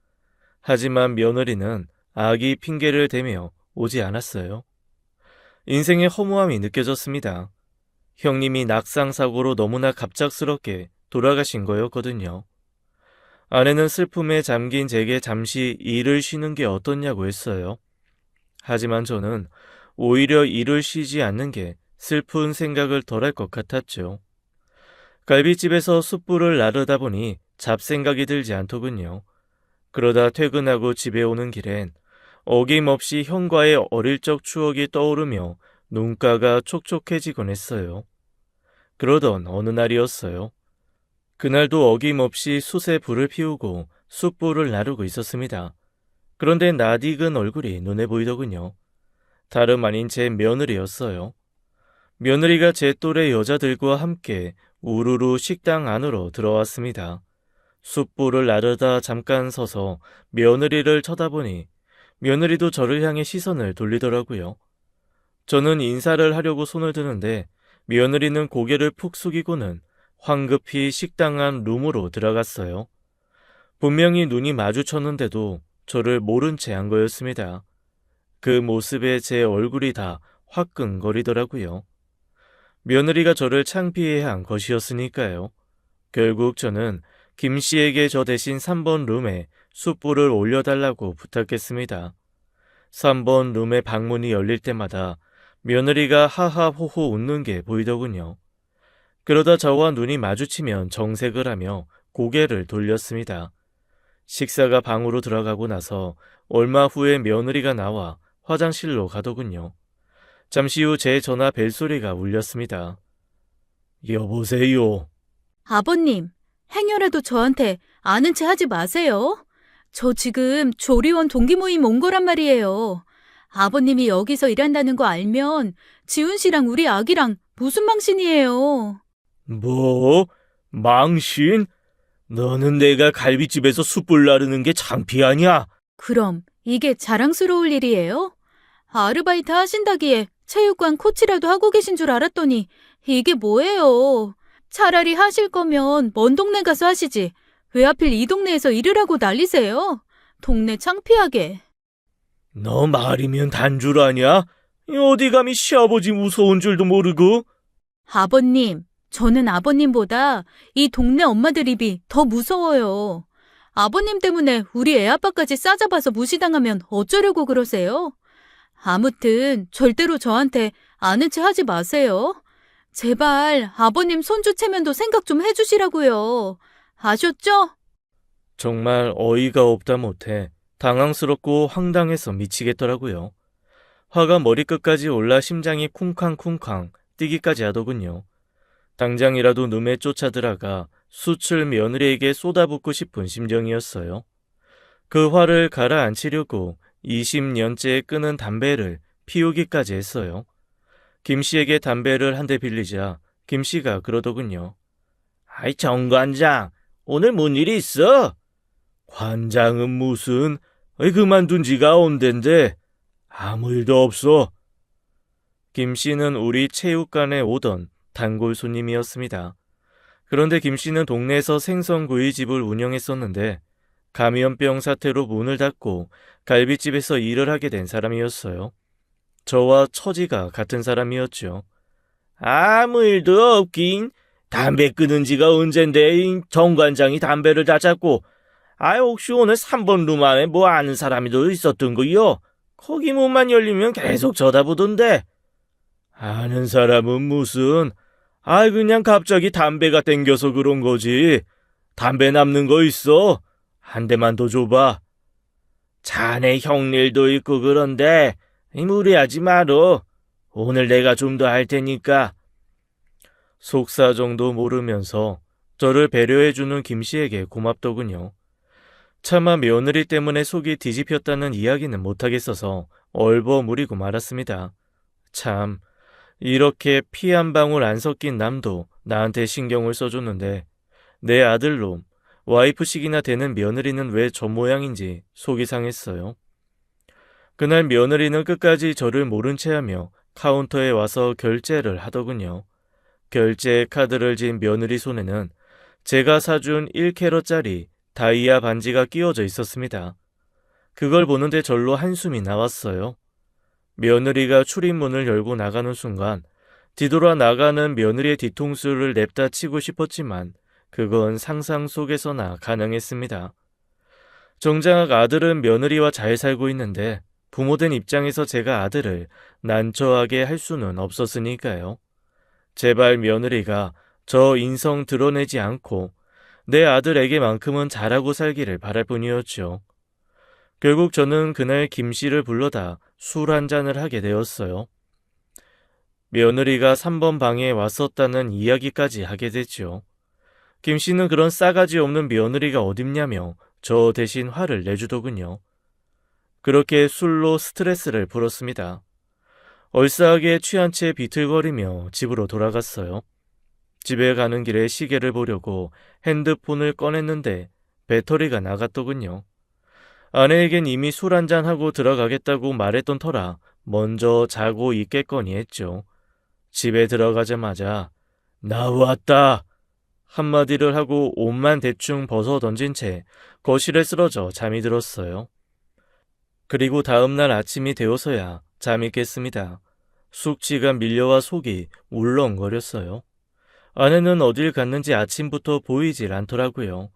하지만 며느리는 아기 핑계를 대며 오지 않았어요. 인생의 허무함이 느껴졌습니다. 형님이 낙상사고로 너무나 갑작스럽게 돌아가신 거였거든요. 아내는 슬픔에 잠긴 제게 잠시 일을 쉬는 게 어떻냐고 했어요. 하지만 저는 오히려 일을 쉬지 않는 게 슬픈 생각을 덜할 것 같았죠. 갈비집에서 숯불을 나르다 보니 잡생각이 들지 않더군요. 그러다 퇴근하고 집에 오는 길엔 어김없이 형과의 어릴 적 추억이 떠오르며 눈가가 촉촉해지곤 했어요. 그러던 어느 날이었어요. 그날도 어김없이 숯에 불을 피우고 숯불을 나르고 있었습니다. 그런데 낯익은 얼굴이 눈에 보이더군요. 다름 아닌 제 며느리였어요. 며느리가 제 또래 여자들과 함께 우르르 식당 안으로 들어왔습니다. 숯불을 나르다 잠깐 서서 며느리를 쳐다보니 며느리도 저를 향해 시선을 돌리더라고요. 저는 인사를 하려고 손을 드는데 며느리는 고개를 푹 숙이고는 황급히 식당 안 룸으로 들어갔어요. 분명히 눈이 마주쳤는데도 저를 모른 채 한 거였습니다. 그 모습에 제 얼굴이 다 화끈거리더라고요. 며느리가 저를 창피해한 것이었으니까요. 결국 저는 김 씨에게 저 대신 3번 룸에 숯불을 올려달라고 부탁했습니다. 3번 룸의 방문이 열릴 때마다 며느리가 하하호호 웃는 게 보이더군요. 그러다 저와 눈이 마주치면 정색을 하며 고개를 돌렸습니다. 식사가 방으로 들어가고 나서 얼마 후에 며느리가 나와 화장실로 가더군요. 잠시 후 제 전화 벨소리가 울렸습니다. 여보세요. 아버님, 행여라도 저한테 아는 체 하지 마세요. 저 지금 조리원 동기 모임 온 거란 말이에요. 아버님이 여기서 일한다는 거 알면 지훈 씨랑 우리 아기랑 무슨 망신이에요. 뭐? 망신? 너는 내가 갈비집에서 숯불 나르는 게 창피하냐? 그럼 이게 자랑스러울 일이에요? 아르바이트 하신다기에 체육관 코치라도 하고 계신 줄 알았더니 이게 뭐예요? 차라리 하실 거면 먼 동네 가서 하시지. 왜 하필 이 동네에서 일을 하고 난리세요? 동네 창피하게. 너 말이면 단 줄 아냐? 어디 감히 시아버지 무서운 줄도 모르고? 아버님, 저는 아버님보다 이 동네 엄마들 입이 더 무서워요. 아버님 때문에 우리 애 아빠까지 싸잡아서 무시당하면 어쩌려고 그러세요? 아무튼 절대로 저한테 아는 체 하지 마세요. 제발 아버님 손주 체면도 생각 좀 해주시라고요. 아셨죠? 정말 어이가 없다 못해 당황스럽고 황당해서 미치겠더라고요. 화가 머리끝까지 올라 심장이 쿵쾅쿵쾅 뛰기까지 하더군요. 당장이라도 놈에 쫓아들어가 수출 며느리에게 쏟아붓고 싶은 심정이었어요. 그 화를 가라앉히려고 20년째 끊은 담배를 피우기까지 했어요. 김 씨에게 담배를 한 대 빌리자 김 씨가 그러더군요. 아이 정 관장, 오늘 뭔 일이 있어? 관장은 무슨, 그만둔 지가 언젠데 아무 일도 없어. 김 씨는 우리 체육관에 오던 단골 손님이었습니다. 그런데 김 씨는 동네에서 생선구이집을 운영했었는데 감염병 사태로 문을 닫고 갈비집에서 일을 하게 된 사람이었어요. 저와 처지가 같은 사람이었죠. 아무 일도 없긴. 담배 끊은 지가 언젠데 정 관장이 담배를 다 잡고 혹시 오늘 3번 룸 안에 뭐 아는 사람이 더 있었던 거요? 거기 문만 열리면 계속 쳐다보던데. 아는 사람은 무슨, 그냥 갑자기 담배가 땡겨서 그런 거지. 담배 남는 거 있어? 한 대만 더 줘봐. 자네 형일도 있고 그런데 무리하지 마로. 오늘 내가 좀 더 할 테니까. 속사정도 모르면서 저를 배려해주는 김씨에게 고맙더군요. 차마 며느리 때문에 속이 뒤집혔다는 이야기는 못하겠어서 얼버무리고 말았습니다. 참, 이렇게 피 한 방울 안 섞인 남도 나한테 신경을 써줬는데 내 아들놈, 와이프식이나 되는 며느리는 왜 저 모양인지 속이 상했어요. 그날 며느리는 끝까지 저를 모른 체하며 카운터에 와서 결제를 하더군요. 결제 카드를 쥔 며느리 손에는 제가 사준 1캐럿짜리 다이아 반지가 끼워져 있었습니다. 그걸 보는데 절로 한숨이 나왔어요. 며느리가 출입문을 열고 나가는 순간 뒤돌아 나가는 며느리의 뒤통수를 냅다 치고 싶었지만 그건 상상 속에서나 가능했습니다. 정작 아들은 며느리와 잘 살고 있는데 부모된 입장에서 제가 아들을 난처하게 할 수는 없었으니까요. 제발 며느리가 저 인성 드러내지 않고 내 아들에게만큼은 잘하고 살기를 바랄 뿐이었죠. 결국 저는 그날 김 씨를 불러다 술 한 잔을 하게 되었어요. 며느리가 3번 방에 왔었다는 이야기까지 하게 됐죠. 김 씨는 그런 싸가지 없는 며느리가 어딨냐며 저 대신 화를 내주더군요. 그렇게 술로 스트레스를 풀었습니다. 얼싸하게 취한 채 비틀거리며 집으로 돌아갔어요. 집에 가는 길에 시계를 보려고 핸드폰을 꺼냈는데 배터리가 나갔더군요. 아내에겐 이미 술 한잔하고 들어가겠다고 말했던 터라 먼저 자고 있겠거니 했죠. 집에 들어가자마자 나왔다 한마디를 하고 옷만 대충 벗어 던진 채 거실에 쓰러져 잠이 들었어요. 그리고 다음날 아침이 되어서야 잠이 깼습니다. 숙취가 밀려와 속이 울렁거렸어요. 아내는 어딜 갔는지 아침부터 보이질 않더라고요.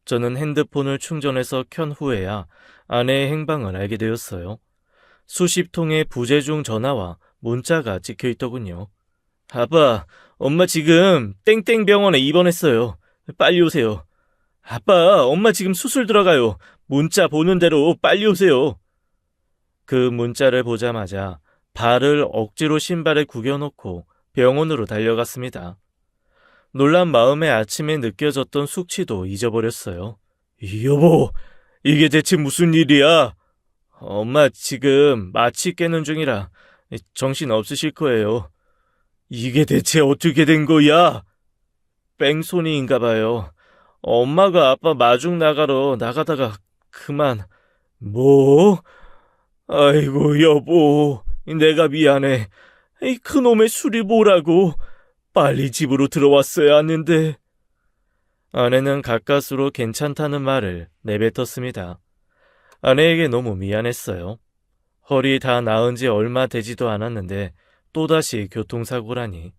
저는 핸드폰을 충전해서 켠 후에야 아내의 행방을 알게 되었어요. 수십 통의 부재중 전화와 문자가 찍혀있더군요. 아빠, 엄마 지금 땡땡병원에 입원했어요. 빨리 오세요. 아빠, 엄마 지금 수술 들어가요. 문자 보는 대로 빨리 오세요. 그 문자를 보자마자 발을 억지로 신발에 구겨놓고 병원으로 달려갔습니다. 놀란 마음에 아침에 느껴졌던 숙취도 잊어버렸어요. 여보, 이게 대체 무슨 일이야? 엄마 지금 마취 깨는 중이라 정신 없으실 거예요. 이게 대체 어떻게 된 거야? 뺑소니인가 봐요. 엄마가 아빠 마중 나가러 나가다가 그만. 뭐? 아이고 여보, 내가 미안해. 이 그놈의 술이 뭐라고. 빨리 집으로 들어왔어야 하는데. 아내는 가까스로 괜찮다는 말을 내뱉었습니다. 아내에게 너무 미안했어요. 허리 다 나은 지 얼마 되지도 않았는데 또다시 교통사고라니.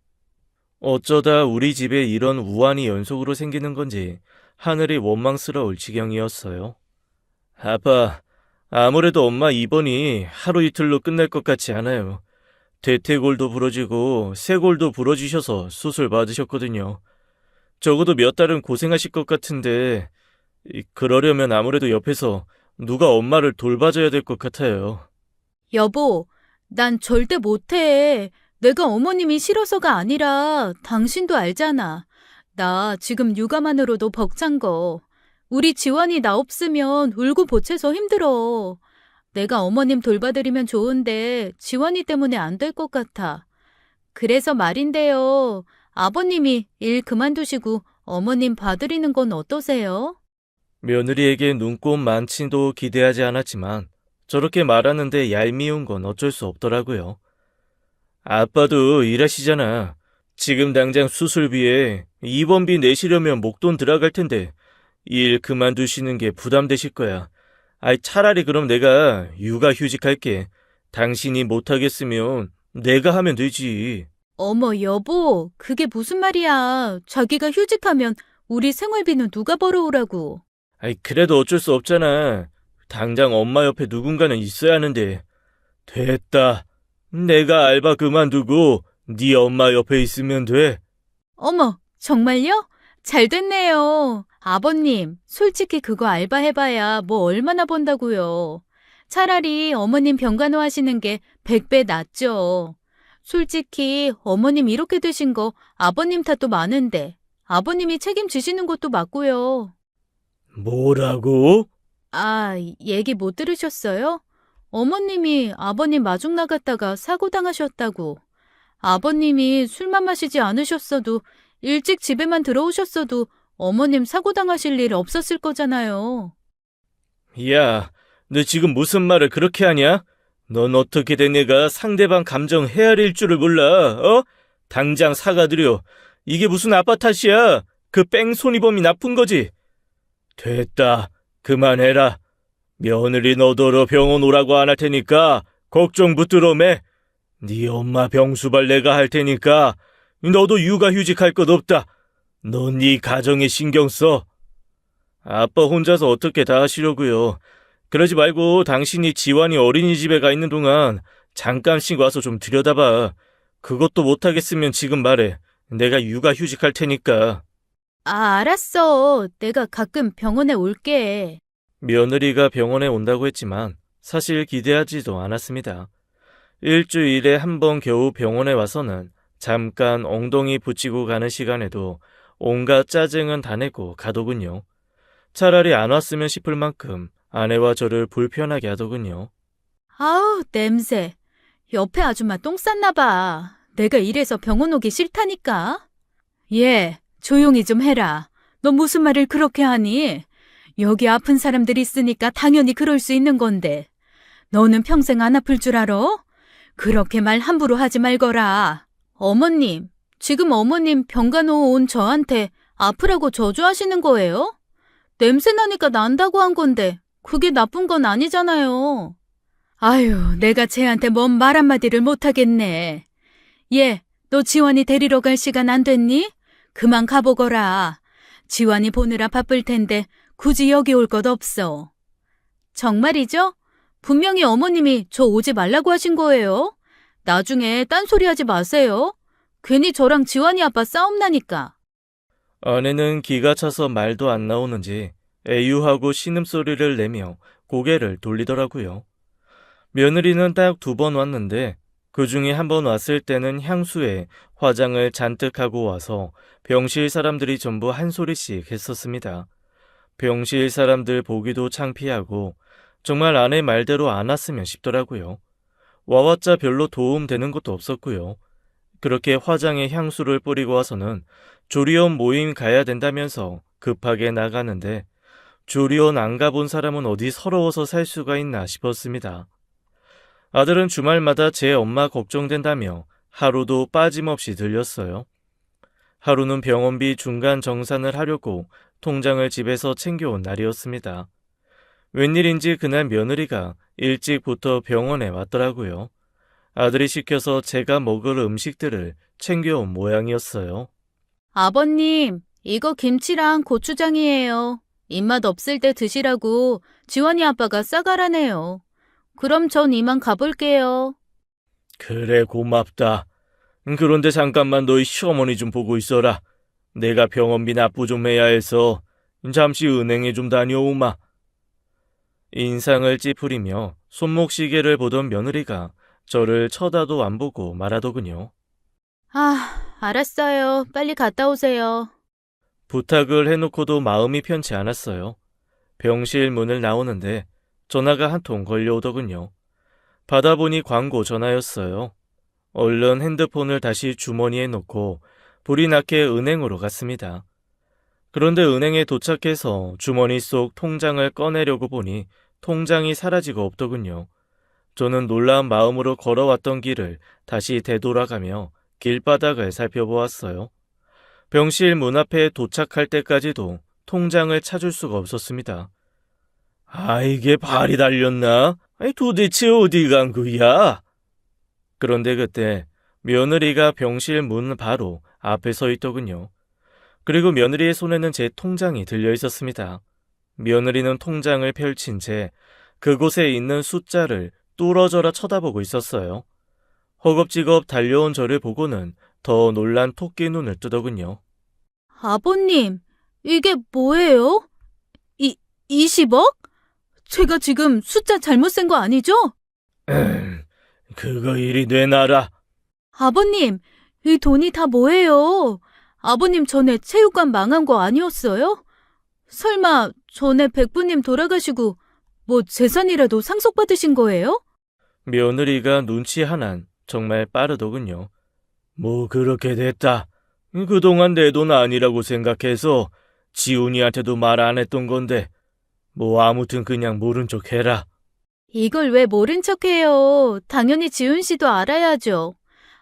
어쩌다 우리 집에 이런 우환이 연속으로 생기는 건지 하늘이 원망스러울 지경이었어요. 아빠, 아무래도 엄마 입원이 하루 이틀로 끝날 것 같지 않아요. 대퇴골도 부러지고 쇄골도 부러지셔서 수술 받으셨거든요. 적어도 몇 달은 고생하실 것 같은데 그러려면 아무래도 옆에서 누가 엄마를 돌봐줘야 될 것 같아요. 여보, 난 절대 못해. 내가 어머님이 싫어서가 아니라 당신도 알잖아. 나 지금 육아만으로도 벅찬 거. 우리 지원이 나 없으면 울고 보채서 힘들어. 내가 어머님 돌봐드리면 좋은데 지원이 때문에 안 될 것 같아. 그래서 말인데요. 아버님이 일 그만두시고 어머님 봐드리는 건 어떠세요? 며느리에게 눈꽃 만치도 기대하지 않았지만 저렇게 말하는데 얄미운 건 어쩔 수 없더라고요. 아빠도 일하시잖아. 지금 당장 수술비에 입원비 내시려면 목돈 들어갈 텐데 일 그만두시는 게 부담되실 거야. 차라리 그럼 내가 육아휴직할게. 당신이 못하겠으면 내가 하면 되지. 어머, 여보, 그게 무슨 말이야. 자기가 휴직하면 우리 생활비는 누가 벌어오라고. 그래도 어쩔 수 없잖아. 당장 엄마 옆에 누군가는 있어야 하는데. 됐다. 내가 알바 그만두고 네 엄마 옆에 있으면 돼. 어머, 정말요? 잘 됐네요. 아버님, 솔직히 그거 알바해봐야 뭐 얼마나 번다고요. 차라리 어머님 병간호 하시는 게 100배 낫죠. 솔직히 어머님 이렇게 되신 거 아버님 탓도 많은데 아버님이 책임지시는 것도 맞고요. 뭐라고? 얘기 못 들으셨어요? 어머님이 아버님 마중 나갔다가 사고 당하셨다고. 아버님이 술만 마시지 않으셨어도 일찍 집에만 들어오셨어도 어머님 사고 당하실 일 없었을 거잖아요. 야, 너 지금 무슨 말을 그렇게 하냐? 넌 어떻게 된 애가 상대방 감정 헤아릴 줄을 몰라, 어? 당장 사과드려. 이게 무슨 아빠 탓이야? 그 뺑소니범이 나쁜 거지? 됐다. 그만해라. 며느리 너더러 병원 오라고 안 할 테니까 걱정 붙들어 매. 네 엄마 병수발 내가 할 테니까 너도 육아휴직할 것 없다. 넌 네 가정에 신경 써. 아빠 혼자서 어떻게 다 하시려고요. 그러지 말고 당신이 지환이 어린이집에 가 있는 동안 잠깐씩 와서 좀 들여다봐. 그것도 못하겠으면 지금 말해. 내가 육아휴직할 테니까. 알았어. 내가 가끔 병원에 올게. 며느리가 병원에 온다고 했지만 사실 기대하지도 않았습니다. 일주일에 한 번 겨우 병원에 와서는 잠깐 엉덩이 붙이고 가는 시간에도 온갖 짜증은 다 내고 가더군요. 차라리 안 왔으면 싶을 만큼 아내와 저를 불편하게 하더군요. 아우, 냄새. 옆에 아줌마 똥 쌌나 봐. 내가 이래서 병원 오기 싫다니까. 얘, 조용히 좀 해라. 너 무슨 말을 그렇게 하니? 여기 아픈 사람들 있으니까 당연히 그럴 수 있는 건데. 너는 평생 안 아플 줄 알아? 그렇게 말 함부로 하지 말거라. 어머님, 지금 어머님 병간호 온 저한테 아프라고 저주하시는 거예요? 냄새 나니까 난다고 한 건데 그게 나쁜 건 아니잖아요. 아유, 내가 쟤한테 뭔 말 한마디를 못하겠네. 얘, 너 지환이 데리러 갈 시간 안 됐니? 그만 가보거라. 지환이 보느라 바쁠 텐데 굳이 여기 올 것 없어. 정말이죠? 분명히 어머님이 저 오지 말라고 하신 거예요. 나중에 딴소리 하지 마세요. 괜히 저랑 지환이 아빠 싸움 나니까. 아내는 기가 차서 말도 안 나오는지 애유하고 신음소리를 내며 고개를 돌리더라고요. 며느리는 딱 2번 왔는데 그 중에 한 번 왔을 때는 향수에 화장을 잔뜩 하고 와서 병실 사람들이 전부 한 소리씩 했었습니다. 병실 사람들 보기도 창피하고 정말 아내 말대로 안 왔으면 싶더라고요. 와봤자 별로 도움되는 것도 없었고요. 그렇게 화장에 향수를 뿌리고 와서는 조리원 모임 가야 된다면서 급하게 나가는데 조리원 안 가본 사람은 어디 서러워서 살 수가 있나 싶었습니다. 아들은 주말마다 제 엄마 걱정된다며 하루도 빠짐없이 들렸어요. 하루는 병원비 중간 정산을 하려고 통장을 집에서 챙겨온 날이었습니다. 웬일인지 그날 며느리가 일찍부터 병원에 왔더라고요. 아들이 시켜서 제가 먹을 음식들을 챙겨온 모양이었어요. 아버님, 이거 김치랑 고추장이에요. 입맛 없을 때 드시라고 지원이 아빠가 싸가라네요. 그럼 전 이만 가볼게요. 그래, 고맙다. 그런데 잠깐만 너희 시어머니 좀 보고 있어라. 내가 병원비 납부 좀 해야 해서 잠시 은행에 좀 다녀오마. 인상을 찌푸리며 손목시계를 보던 며느리가 저를 쳐다도 안 보고 말하더군요. 알았어요. 빨리 갔다 오세요. 부탁을 해놓고도 마음이 편치 않았어요. 병실 문을 나오는데 전화가 한 통 걸려오더군요. 받아보니 광고 전화였어요. 얼른 핸드폰을 다시 주머니에 넣고 불이 나게 은행으로 갔습니다. 그런데 은행에 도착해서 주머니 속 통장을 꺼내려고 보니 통장이 사라지고 없더군요. 저는 놀라운 마음으로 걸어왔던 길을 다시 되돌아가며 길바닥을 살펴보았어요. 병실 문 앞에 도착할 때까지도 통장을 찾을 수가 없었습니다. 이게 발이 달렸나? 도대체 어디 간 거야? 그런데 그때 며느리가 병실 문 바로 앞에 서 있더군요. 그리고 며느리의 손에는 제 통장이 들려 있었습니다. 며느리는 통장을 펼친 채 그곳에 있는 숫자를 뚫어져라 쳐다보고 있었어요. 허겁지겁 달려온 저를 보고는 더 놀란 토끼 눈을 뜨더군요. 아버님, 이게 뭐예요? 20억? 제가 지금 숫자 잘못 센 거 아니죠? 그거 이리 내놔라. 아버님, 이 돈이 다 뭐예요? 아버님 전에 체육관 망한 거 아니었어요? 설마 전에 백부님 돌아가시고 뭐 재산이라도 상속받으신 거예요? 며느리가 눈치 하나는 정말 빠르더군요. 뭐 그렇게 됐다. 그동안 내 돈 아니라고 생각해서 지훈이한테도 말 안 했던 건데 뭐 아무튼 그냥 모른 척 해라. 이걸 왜 모른 척해요? 당연히 지훈 씨도 알아야죠.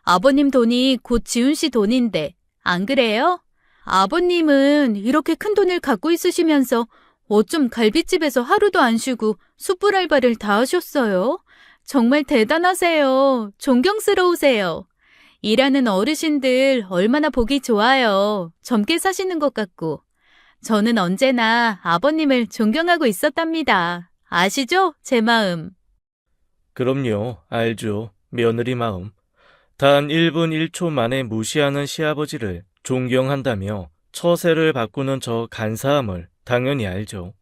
아버님 돈이 곧 지훈 씨 돈인데 안 그래요? 아버님은 이렇게 큰 돈을 갖고 있으시면서 어쩜 갈비집에서 하루도 안 쉬고 숯불 알바를 다 하셨어요? 정말 대단하세요. 존경스러우세요. 일하는 어르신들 얼마나 보기 좋아요. 젊게 사시는 것 같고. 저는 언제나 아버님을 존경하고 있었답니다. 아시죠? 제 마음. 그럼요, 알죠. 며느리 마음. 단 1분 1초 만에 무시하는 시아버지를 존경한다며 처세를 바꾸는 저 간사함을 당연히 알죠.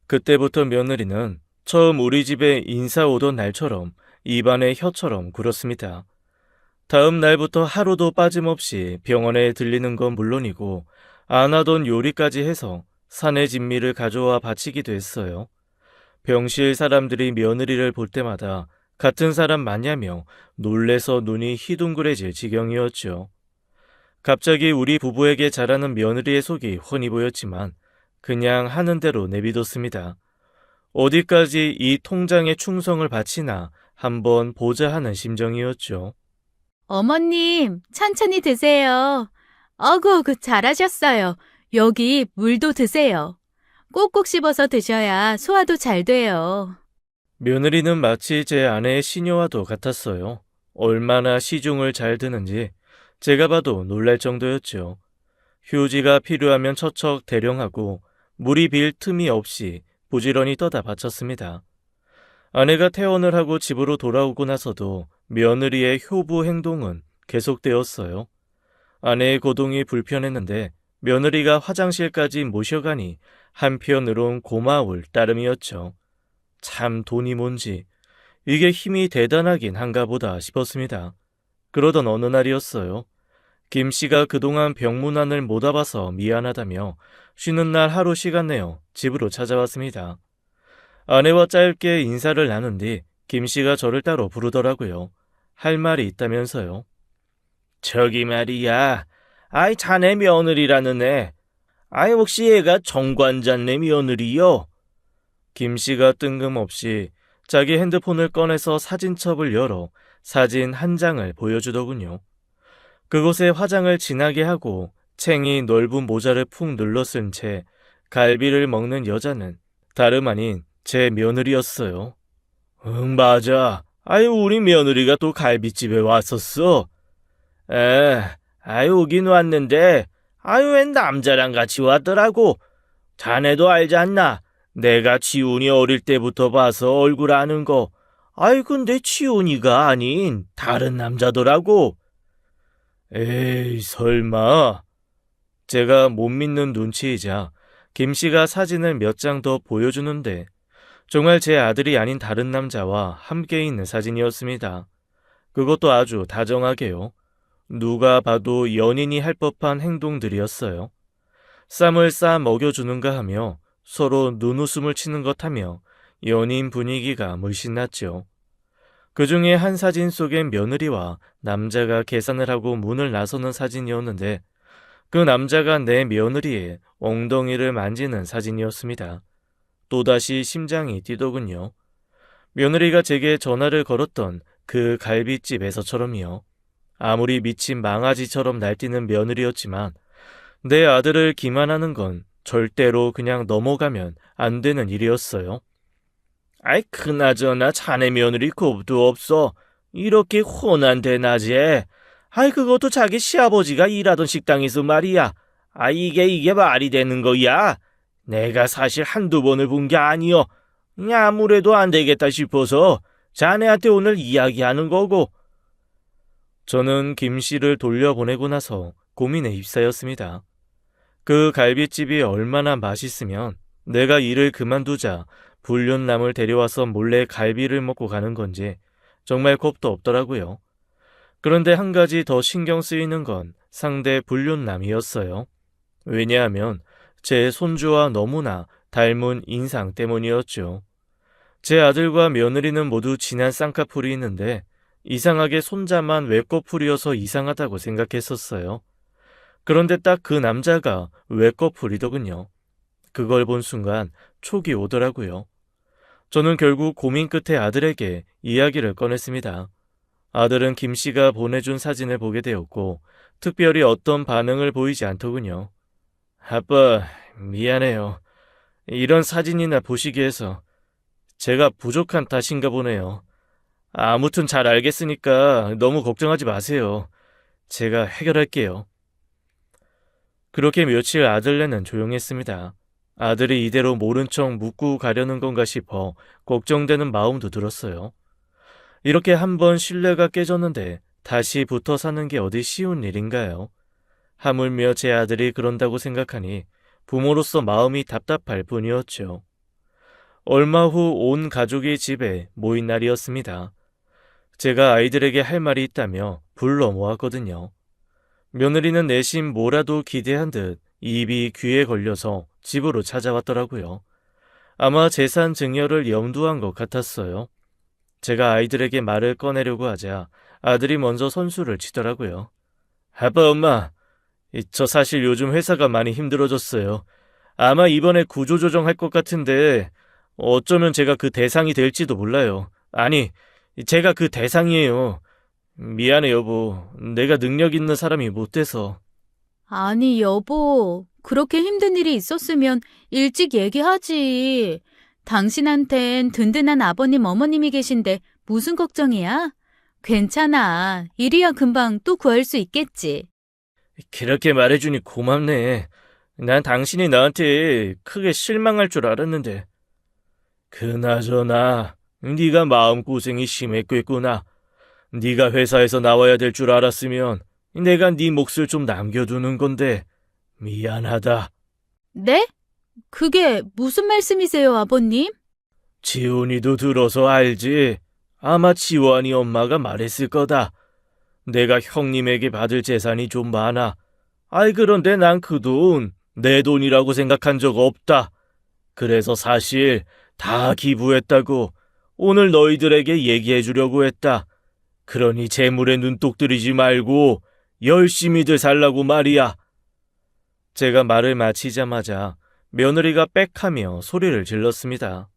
그때부터 며느리는 처음 우리 집에 인사 오던 날처럼 입안에 혀처럼 굴었습니다. 다음 날부터 하루도 빠짐없이 병원에 들리는 건 물론이고 안 하던 요리까지 해서 사내 진미를 가져와 바치기도 했어요. 병실 사람들이 며느리를 볼 때마다 같은 사람 맞냐며 놀래서 눈이 휘둥그레질 지경이었죠. 갑자기 우리 부부에게 잘하는 며느리의 속이 훤히 보였지만 그냥 하는 대로 내비뒀습니다. 어디까지 이 통장에 충성을 바치나 한번 보자 하는 심정이었죠. 어머님, 천천히 드세요. 어구, 잘하셨어요. 여기 물도 드세요. 꼭꼭 씹어서 드셔야 소화도 잘 돼요. 며느리는 마치 제 아내의 시녀와도 같았어요. 얼마나 시중을 잘 드는지 제가 봐도 놀랄 정도였죠. 휴지가 필요하면 척척 대령하고 물이 빌 틈이 없이 부지런히 떠다 바쳤습니다. 아내가 퇴원을 하고 집으로 돌아오고 나서도 며느리의 효부 행동은 계속되었어요. 아내의 고동이 불편했는데 며느리가 화장실까지 모셔가니 한편으론 고마울 따름이었죠. 참 돈이 뭔지 이게 힘이 대단하긴 한가 보다 싶었습니다. 그러던 어느 날이었어요. 김 씨가 그동안 병문안을 못 와봐서 미안하다며 쉬는 날 하루 시간 내어 집으로 찾아왔습니다. 아내와 짧게 인사를 나눈 뒤 김 씨가 저를 따로 부르더라고요. 할 말이 있다면서요. 저기 말이야. 아이 자네 며느리라는 애. 아이 혹시 얘가 정관장네 며느리요? 김 씨가 뜬금없이 자기 핸드폰을 꺼내서 사진첩을 열어 사진 한 장을 보여주더군요. 그곳에 화장을 진하게 하고 챙이 넓은 모자를 푹 눌러쓴 채 갈비를 먹는 여자는 다름 아닌 제 며느리였어요. 응, 맞아. 아유, 우리 며느리가 또 갈비집에 왔었어. 아유, 오긴 왔는데, 아유, 웬 남자랑 같이 왔더라고. 자네도 알지 않나? 내가 지훈이 어릴 때부터 봐서 얼굴 아는 거. 아이, 근데 지훈이가 아닌 다른 남자더라고. 에이, 설마. 제가 못 믿는 눈치이자 김 씨가 사진을 몇 장 더 보여주는데 정말 제 아들이 아닌 다른 남자와 함께 있는 사진이었습니다. 그것도 아주 다정하게요. 누가 봐도 연인이 할 법한 행동들이었어요. 쌈을 싸 먹여주는가 하며 서로 눈웃음을 치는 것 하며 연인 분위기가 물씬 났죠. 그 중에 한 사진 속엔 며느리와 남자가 계산을 하고 문을 나서는 사진이었는데 그 남자가 내 며느리의 엉덩이를 만지는 사진이었습니다. 또다시 심장이 뛰더군요. 며느리가 제게 전화를 걸었던 그 갈비집에서처럼요. 아무리 미친 망아지처럼 날뛰는 며느리였지만 내 아들을 기만하는 건 절대로 그냥 넘어가면 안 되는 일이었어요. 아이 그나저나 자네 며느리 겁도 없어. 이렇게 혼한 대낮에. 아이 그것도 자기 시아버지가 일하던 식당에서 말이야. 아 이게 말이 되는 거야? 내가 사실 한두 번을 본 게 아니여. 아무래도 안 되겠다 싶어서 자네한테 오늘 이야기하는 거고. 저는 김 씨를 돌려보내고 나서 고민에 휩싸였습니다. 그 갈비집이 얼마나 맛있으면 내가 일을 그만두자 불륜남을 데려와서 몰래 갈비를 먹고 가는 건지 정말 겁도 없더라고요. 그런데 한 가지 더 신경 쓰이는 건 상대 불륜남이었어요. 왜냐하면 제 손주와 너무나 닮은 인상 때문이었죠. 제 아들과 며느리는 모두 진한 쌍꺼풀이 있는데 이상하게 손자만 외꺼풀이어서 이상하다고 생각했었어요. 그런데 딱 그 남자가 외꺼풀이더군요. 그걸 본 순간 촉이 오더라고요. 저는 결국 고민 끝에 아들에게 이야기를 꺼냈습니다. 아들은 김 씨가 보내준 사진을 보게 되었고 특별히 어떤 반응을 보이지 않더군요. 아빠, 미안해요. 이런 사진이나 보시게 해서 제가 부족한 탓인가 보네요. 아무튼 잘 알겠으니까 너무 걱정하지 마세요. 제가 해결할게요. 그렇게 며칠 아들네는 조용했습니다. 아들이 이대로 모른 척 묻고 가려는 건가 싶어 걱정되는 마음도 들었어요. 이렇게 한번 신뢰가 깨졌는데 다시 붙어 사는 게 어디 쉬운 일인가요? 하물며 제 아들이 그런다고 생각하니 부모로서 마음이 답답할 뿐이었죠. 얼마 후 온 가족이 집에 모인 날이었습니다. 제가 아이들에게 할 말이 있다며 불러 모았거든요. 며느리는 내심 뭐라도 기대한 듯 입이 귀에 걸려서 집으로 찾아왔더라고요. 아마 재산 증여를 염두한 것 같았어요. 제가 아이들에게 말을 꺼내려고 하자 아들이 먼저 선수를 치더라고요. 아빠, 엄마, 저 사실 요즘 회사가 많이 힘들어졌어요. 아마 이번에 구조조정할 것 같은데 어쩌면 제가 그 대상이 될지도 몰라요. 아니, 제가 그 대상이에요. 미안해 여보. 내가 능력 있는 사람이 못 돼서. 아니, 여보. 그렇게 힘든 일이 있었으면 일찍 얘기하지. 당신한텐 든든한 아버님, 어머님이 계신데 무슨 걱정이야? 괜찮아. 일이야 금방 또 구할 수 있겠지. 그렇게 말해주니 고맙네. 난 당신이 나한테 크게 실망할 줄 알았는데. 그나저나 네가 마음고생이 심했겠구나. 네가 회사에서 나와야 될 줄 알았으면 내가 네 몫을 좀 남겨두는 건데 미안하다. 네? 그게 무슨 말씀이세요, 아버님? 지훈이도 들어서 알지. 아마 지원이 엄마가 말했을 거다. 내가 형님에게 받을 재산이 좀 많아. 그런데 난 그 돈 내 돈이라고 생각한 적 없다. 그래서 사실 다 기부했다고 오늘 너희들에게 얘기해 주려고 했다. 그러니 재물에 눈독 들이지 말고 열심히들 살라고 말이야. 제가 말을 마치자마자 며느리가 빽하며 소리를 질렀습니다.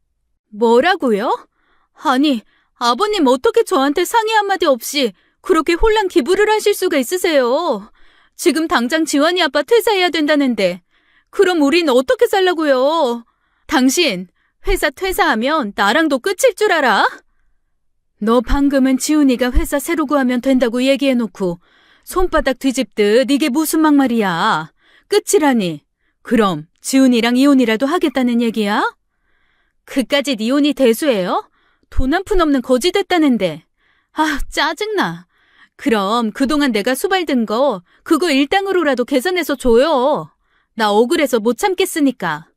뭐라고요? 아니, 아버님 어떻게 저한테 상의 한마디 없이 그렇게 홀랑 기부를 하실 수가 있으세요? 지금 당장 지원이 아빠 퇴사해야 된다는데 그럼 우린 어떻게 살라고요? 당신 회사 퇴사하면 나랑도 끝일 줄 알아? 너 방금은 지훈이가 회사 새로 구하면 된다고 얘기해놓고 손바닥 뒤집듯 이게 무슨 막말이야? 끝이라니. 그럼 지훈이랑 이혼이라도 하겠다는 얘기야? 그까짓 이혼이 대수예요? 돈 한 푼 없는 거지 됐다는데. 짜증나. 그럼 그동안 내가 수발든 거 그거 일당으로라도 계산해서 줘요. 나 억울해서 못 참겠으니까.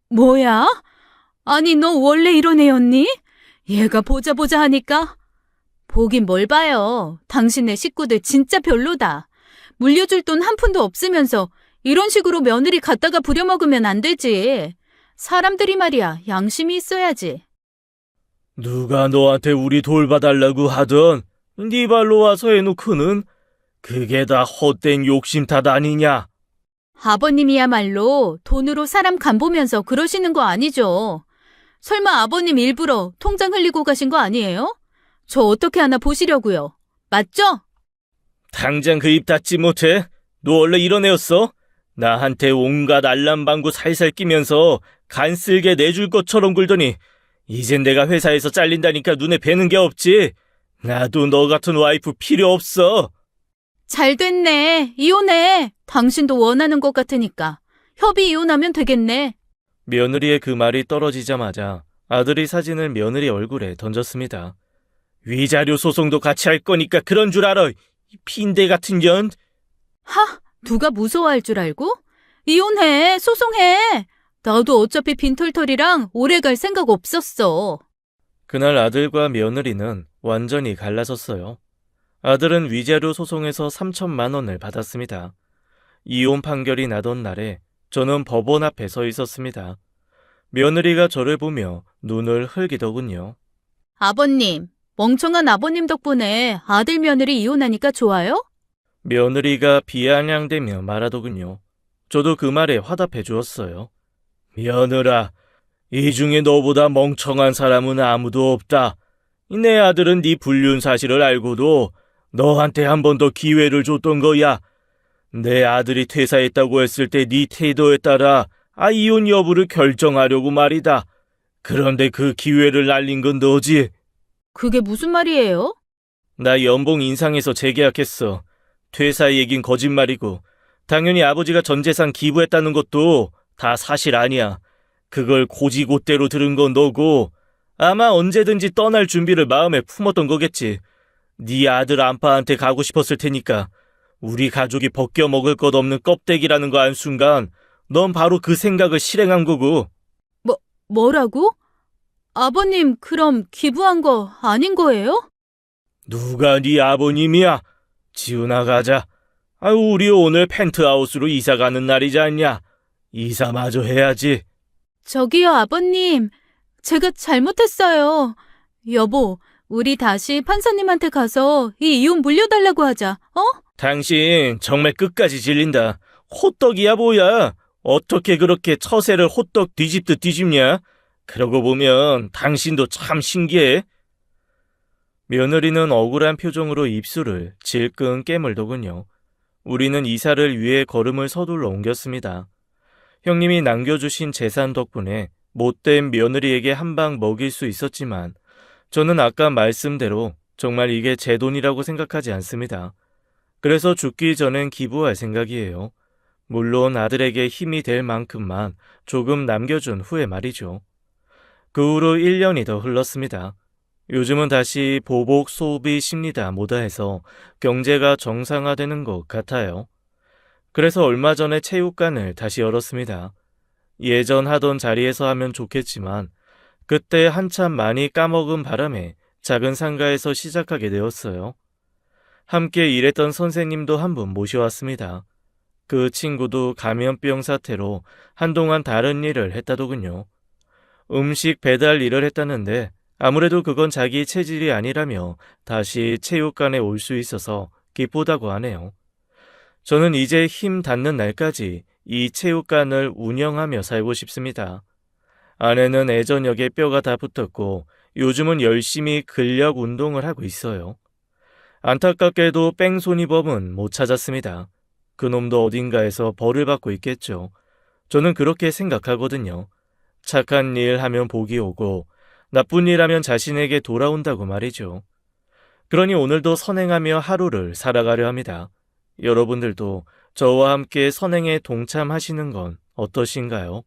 뭐야? 아니 너 원래 이런 애였니? 얘가 보자 하니까. 보긴 뭘 봐요. 당신네 식구들 진짜 별로다. 물려줄 돈 한 푼도 없으면서 이런 식으로 며느리 갖다가 부려먹으면 안 되지. 사람들이 말이야 양심이 있어야지. 누가 너한테 우리 돌봐달라고 하던 네 발로 와서 해놓고는 그게 다 헛된 욕심 탓 아니냐? 아버님이야말로 돈으로 사람 간보면서 그러시는 거 아니죠? 설마 아버님 일부러 통장 흘리고 가신 거 아니에요? 저 어떻게 하나 보시려고요. 맞죠? 당장 그 입 닫지 못해? 너 원래 이런 애였어? 나한테 온갖 알람방구 살살 끼면서 간쓸게 내줄 것처럼 굴더니 이젠 내가 회사에서 잘린다니까 눈에 뵈는 게 없지? 나도 너 같은 와이프 필요 없어. 잘 됐네. 이혼해. 당신도 원하는 것 같으니까. 협의 이혼하면 되겠네. 며느리의 그 말이 떨어지자마자 아들이 사진을 며느리 얼굴에 던졌습니다. 위자료 소송도 같이 할 거니까 그런 줄 알아. 이 빈대 같은 년. 누가 무서워할 줄 알고? 이혼해. 소송해. 나도 어차피 빈털털이랑 오래 갈 생각 없었어. 그날 아들과 며느리는 완전히 갈라섰어요. 아들은 위자료 소송에서 3천만 원을 받았습니다. 이혼 판결이 나던 날에 저는 법원 앞에 서 있었습니다. 며느리가 저를 보며 눈을 흘기더군요. 아버님, 멍청한 아버님 덕분에 아들 며느리 이혼하니까 좋아요? 며느리가 비아냥대며 말하더군요. 저도 그 말에 화답해 주었어요. 며느라, 이 중에 너보다 멍청한 사람은 아무도 없다. 내 아들은 네 불륜 사실을 알고도 너한테 한 번 더 기회를 줬던 거야. 내 아들이 퇴사했다고 했을 때 네 태도에 따라 이혼 여부를 결정하려고 말이다. 그런데 그 기회를 날린 건 너지. 그게 무슨 말이에요? 나 연봉 인상해서 재계약했어. 퇴사 얘긴 거짓말이고 당연히 아버지가 전 재산 기부했다는 것도 다 사실 아니야. 그걸 고지고대로 들은 건 너고 아마 언제든지 떠날 준비를 마음에 품었던 거겠지. 네 아들 안빠한테 가고 싶었을 테니까 우리 가족이 벗겨 먹을 것 없는 껍데기라는 거 안 순간 넌 바로 그 생각을 실행한 거고. 뭐라고? 아버님 그럼 기부한 거 아닌 거예요? 누가 네 아버님이야? 지훈아 가자. 우리 오늘 펜트하우스로 이사 가는 날이지 않냐? 이사마저 해야지. 저기요 아버님, 제가 잘못했어요. 여보, 우리 다시 판사님한테 가서 이 이혼 물려달라고 하자, 당신 정말 끝까지 질린다. 호떡이야 뭐야? 어떻게 그렇게 처세를 호떡 뒤집듯 뒤집냐? 그러고 보면 당신도 참 신기해. 며느리는 억울한 표정으로 입술을 질끈 깨물더군요. 우리는 이사를 위해 걸음을 서둘러 옮겼습니다. 형님이 남겨주신 재산 덕분에 못된 며느리에게 한 방 먹일 수 있었지만 저는 아까 말씀대로 정말 이게 제 돈이라고 생각하지 않습니다. 그래서 죽기 전엔 기부할 생각이에요. 물론 아들에게 힘이 될 만큼만 조금 남겨준 후에 말이죠. 그 후로 1년이 더 흘렀습니다. 요즘은 다시 보복 소비 심리다 뭐다 해서 경제가 정상화되는 것 같아요. 그래서 얼마 전에 체육관을 다시 열었습니다. 예전 하던 자리에서 하면 좋겠지만 그때 한참 많이 까먹은 바람에 작은 상가에서 시작하게 되었어요. 함께 일했던 선생님도 한 분 모셔왔습니다. 그 친구도 감염병 사태로 한동안 다른 일을 했다더군요. 음식 배달 일을 했다는데 아무래도 그건 자기 체질이 아니라며 다시 체육관에 올 수 있어서 기쁘다고 하네요. 저는 이제 힘 닿는 날까지 이 체육관을 운영하며 살고 싶습니다. 아내는 애저녁에 뼈가 다 붙었고 요즘은 열심히 근력 운동을 하고 있어요. 안타깝게도 뺑소니범은 못 찾았습니다. 그놈도 어딘가에서 벌을 받고 있겠죠. 저는 그렇게 생각하거든요. 착한 일 하면 복이 오고 나쁜 일 하면 자신에게 돌아온다고 말이죠. 그러니 오늘도 선행하며 하루를 살아가려 합니다. 여러분들도 저와 함께 선행에 동참하시는 건 어떠신가요?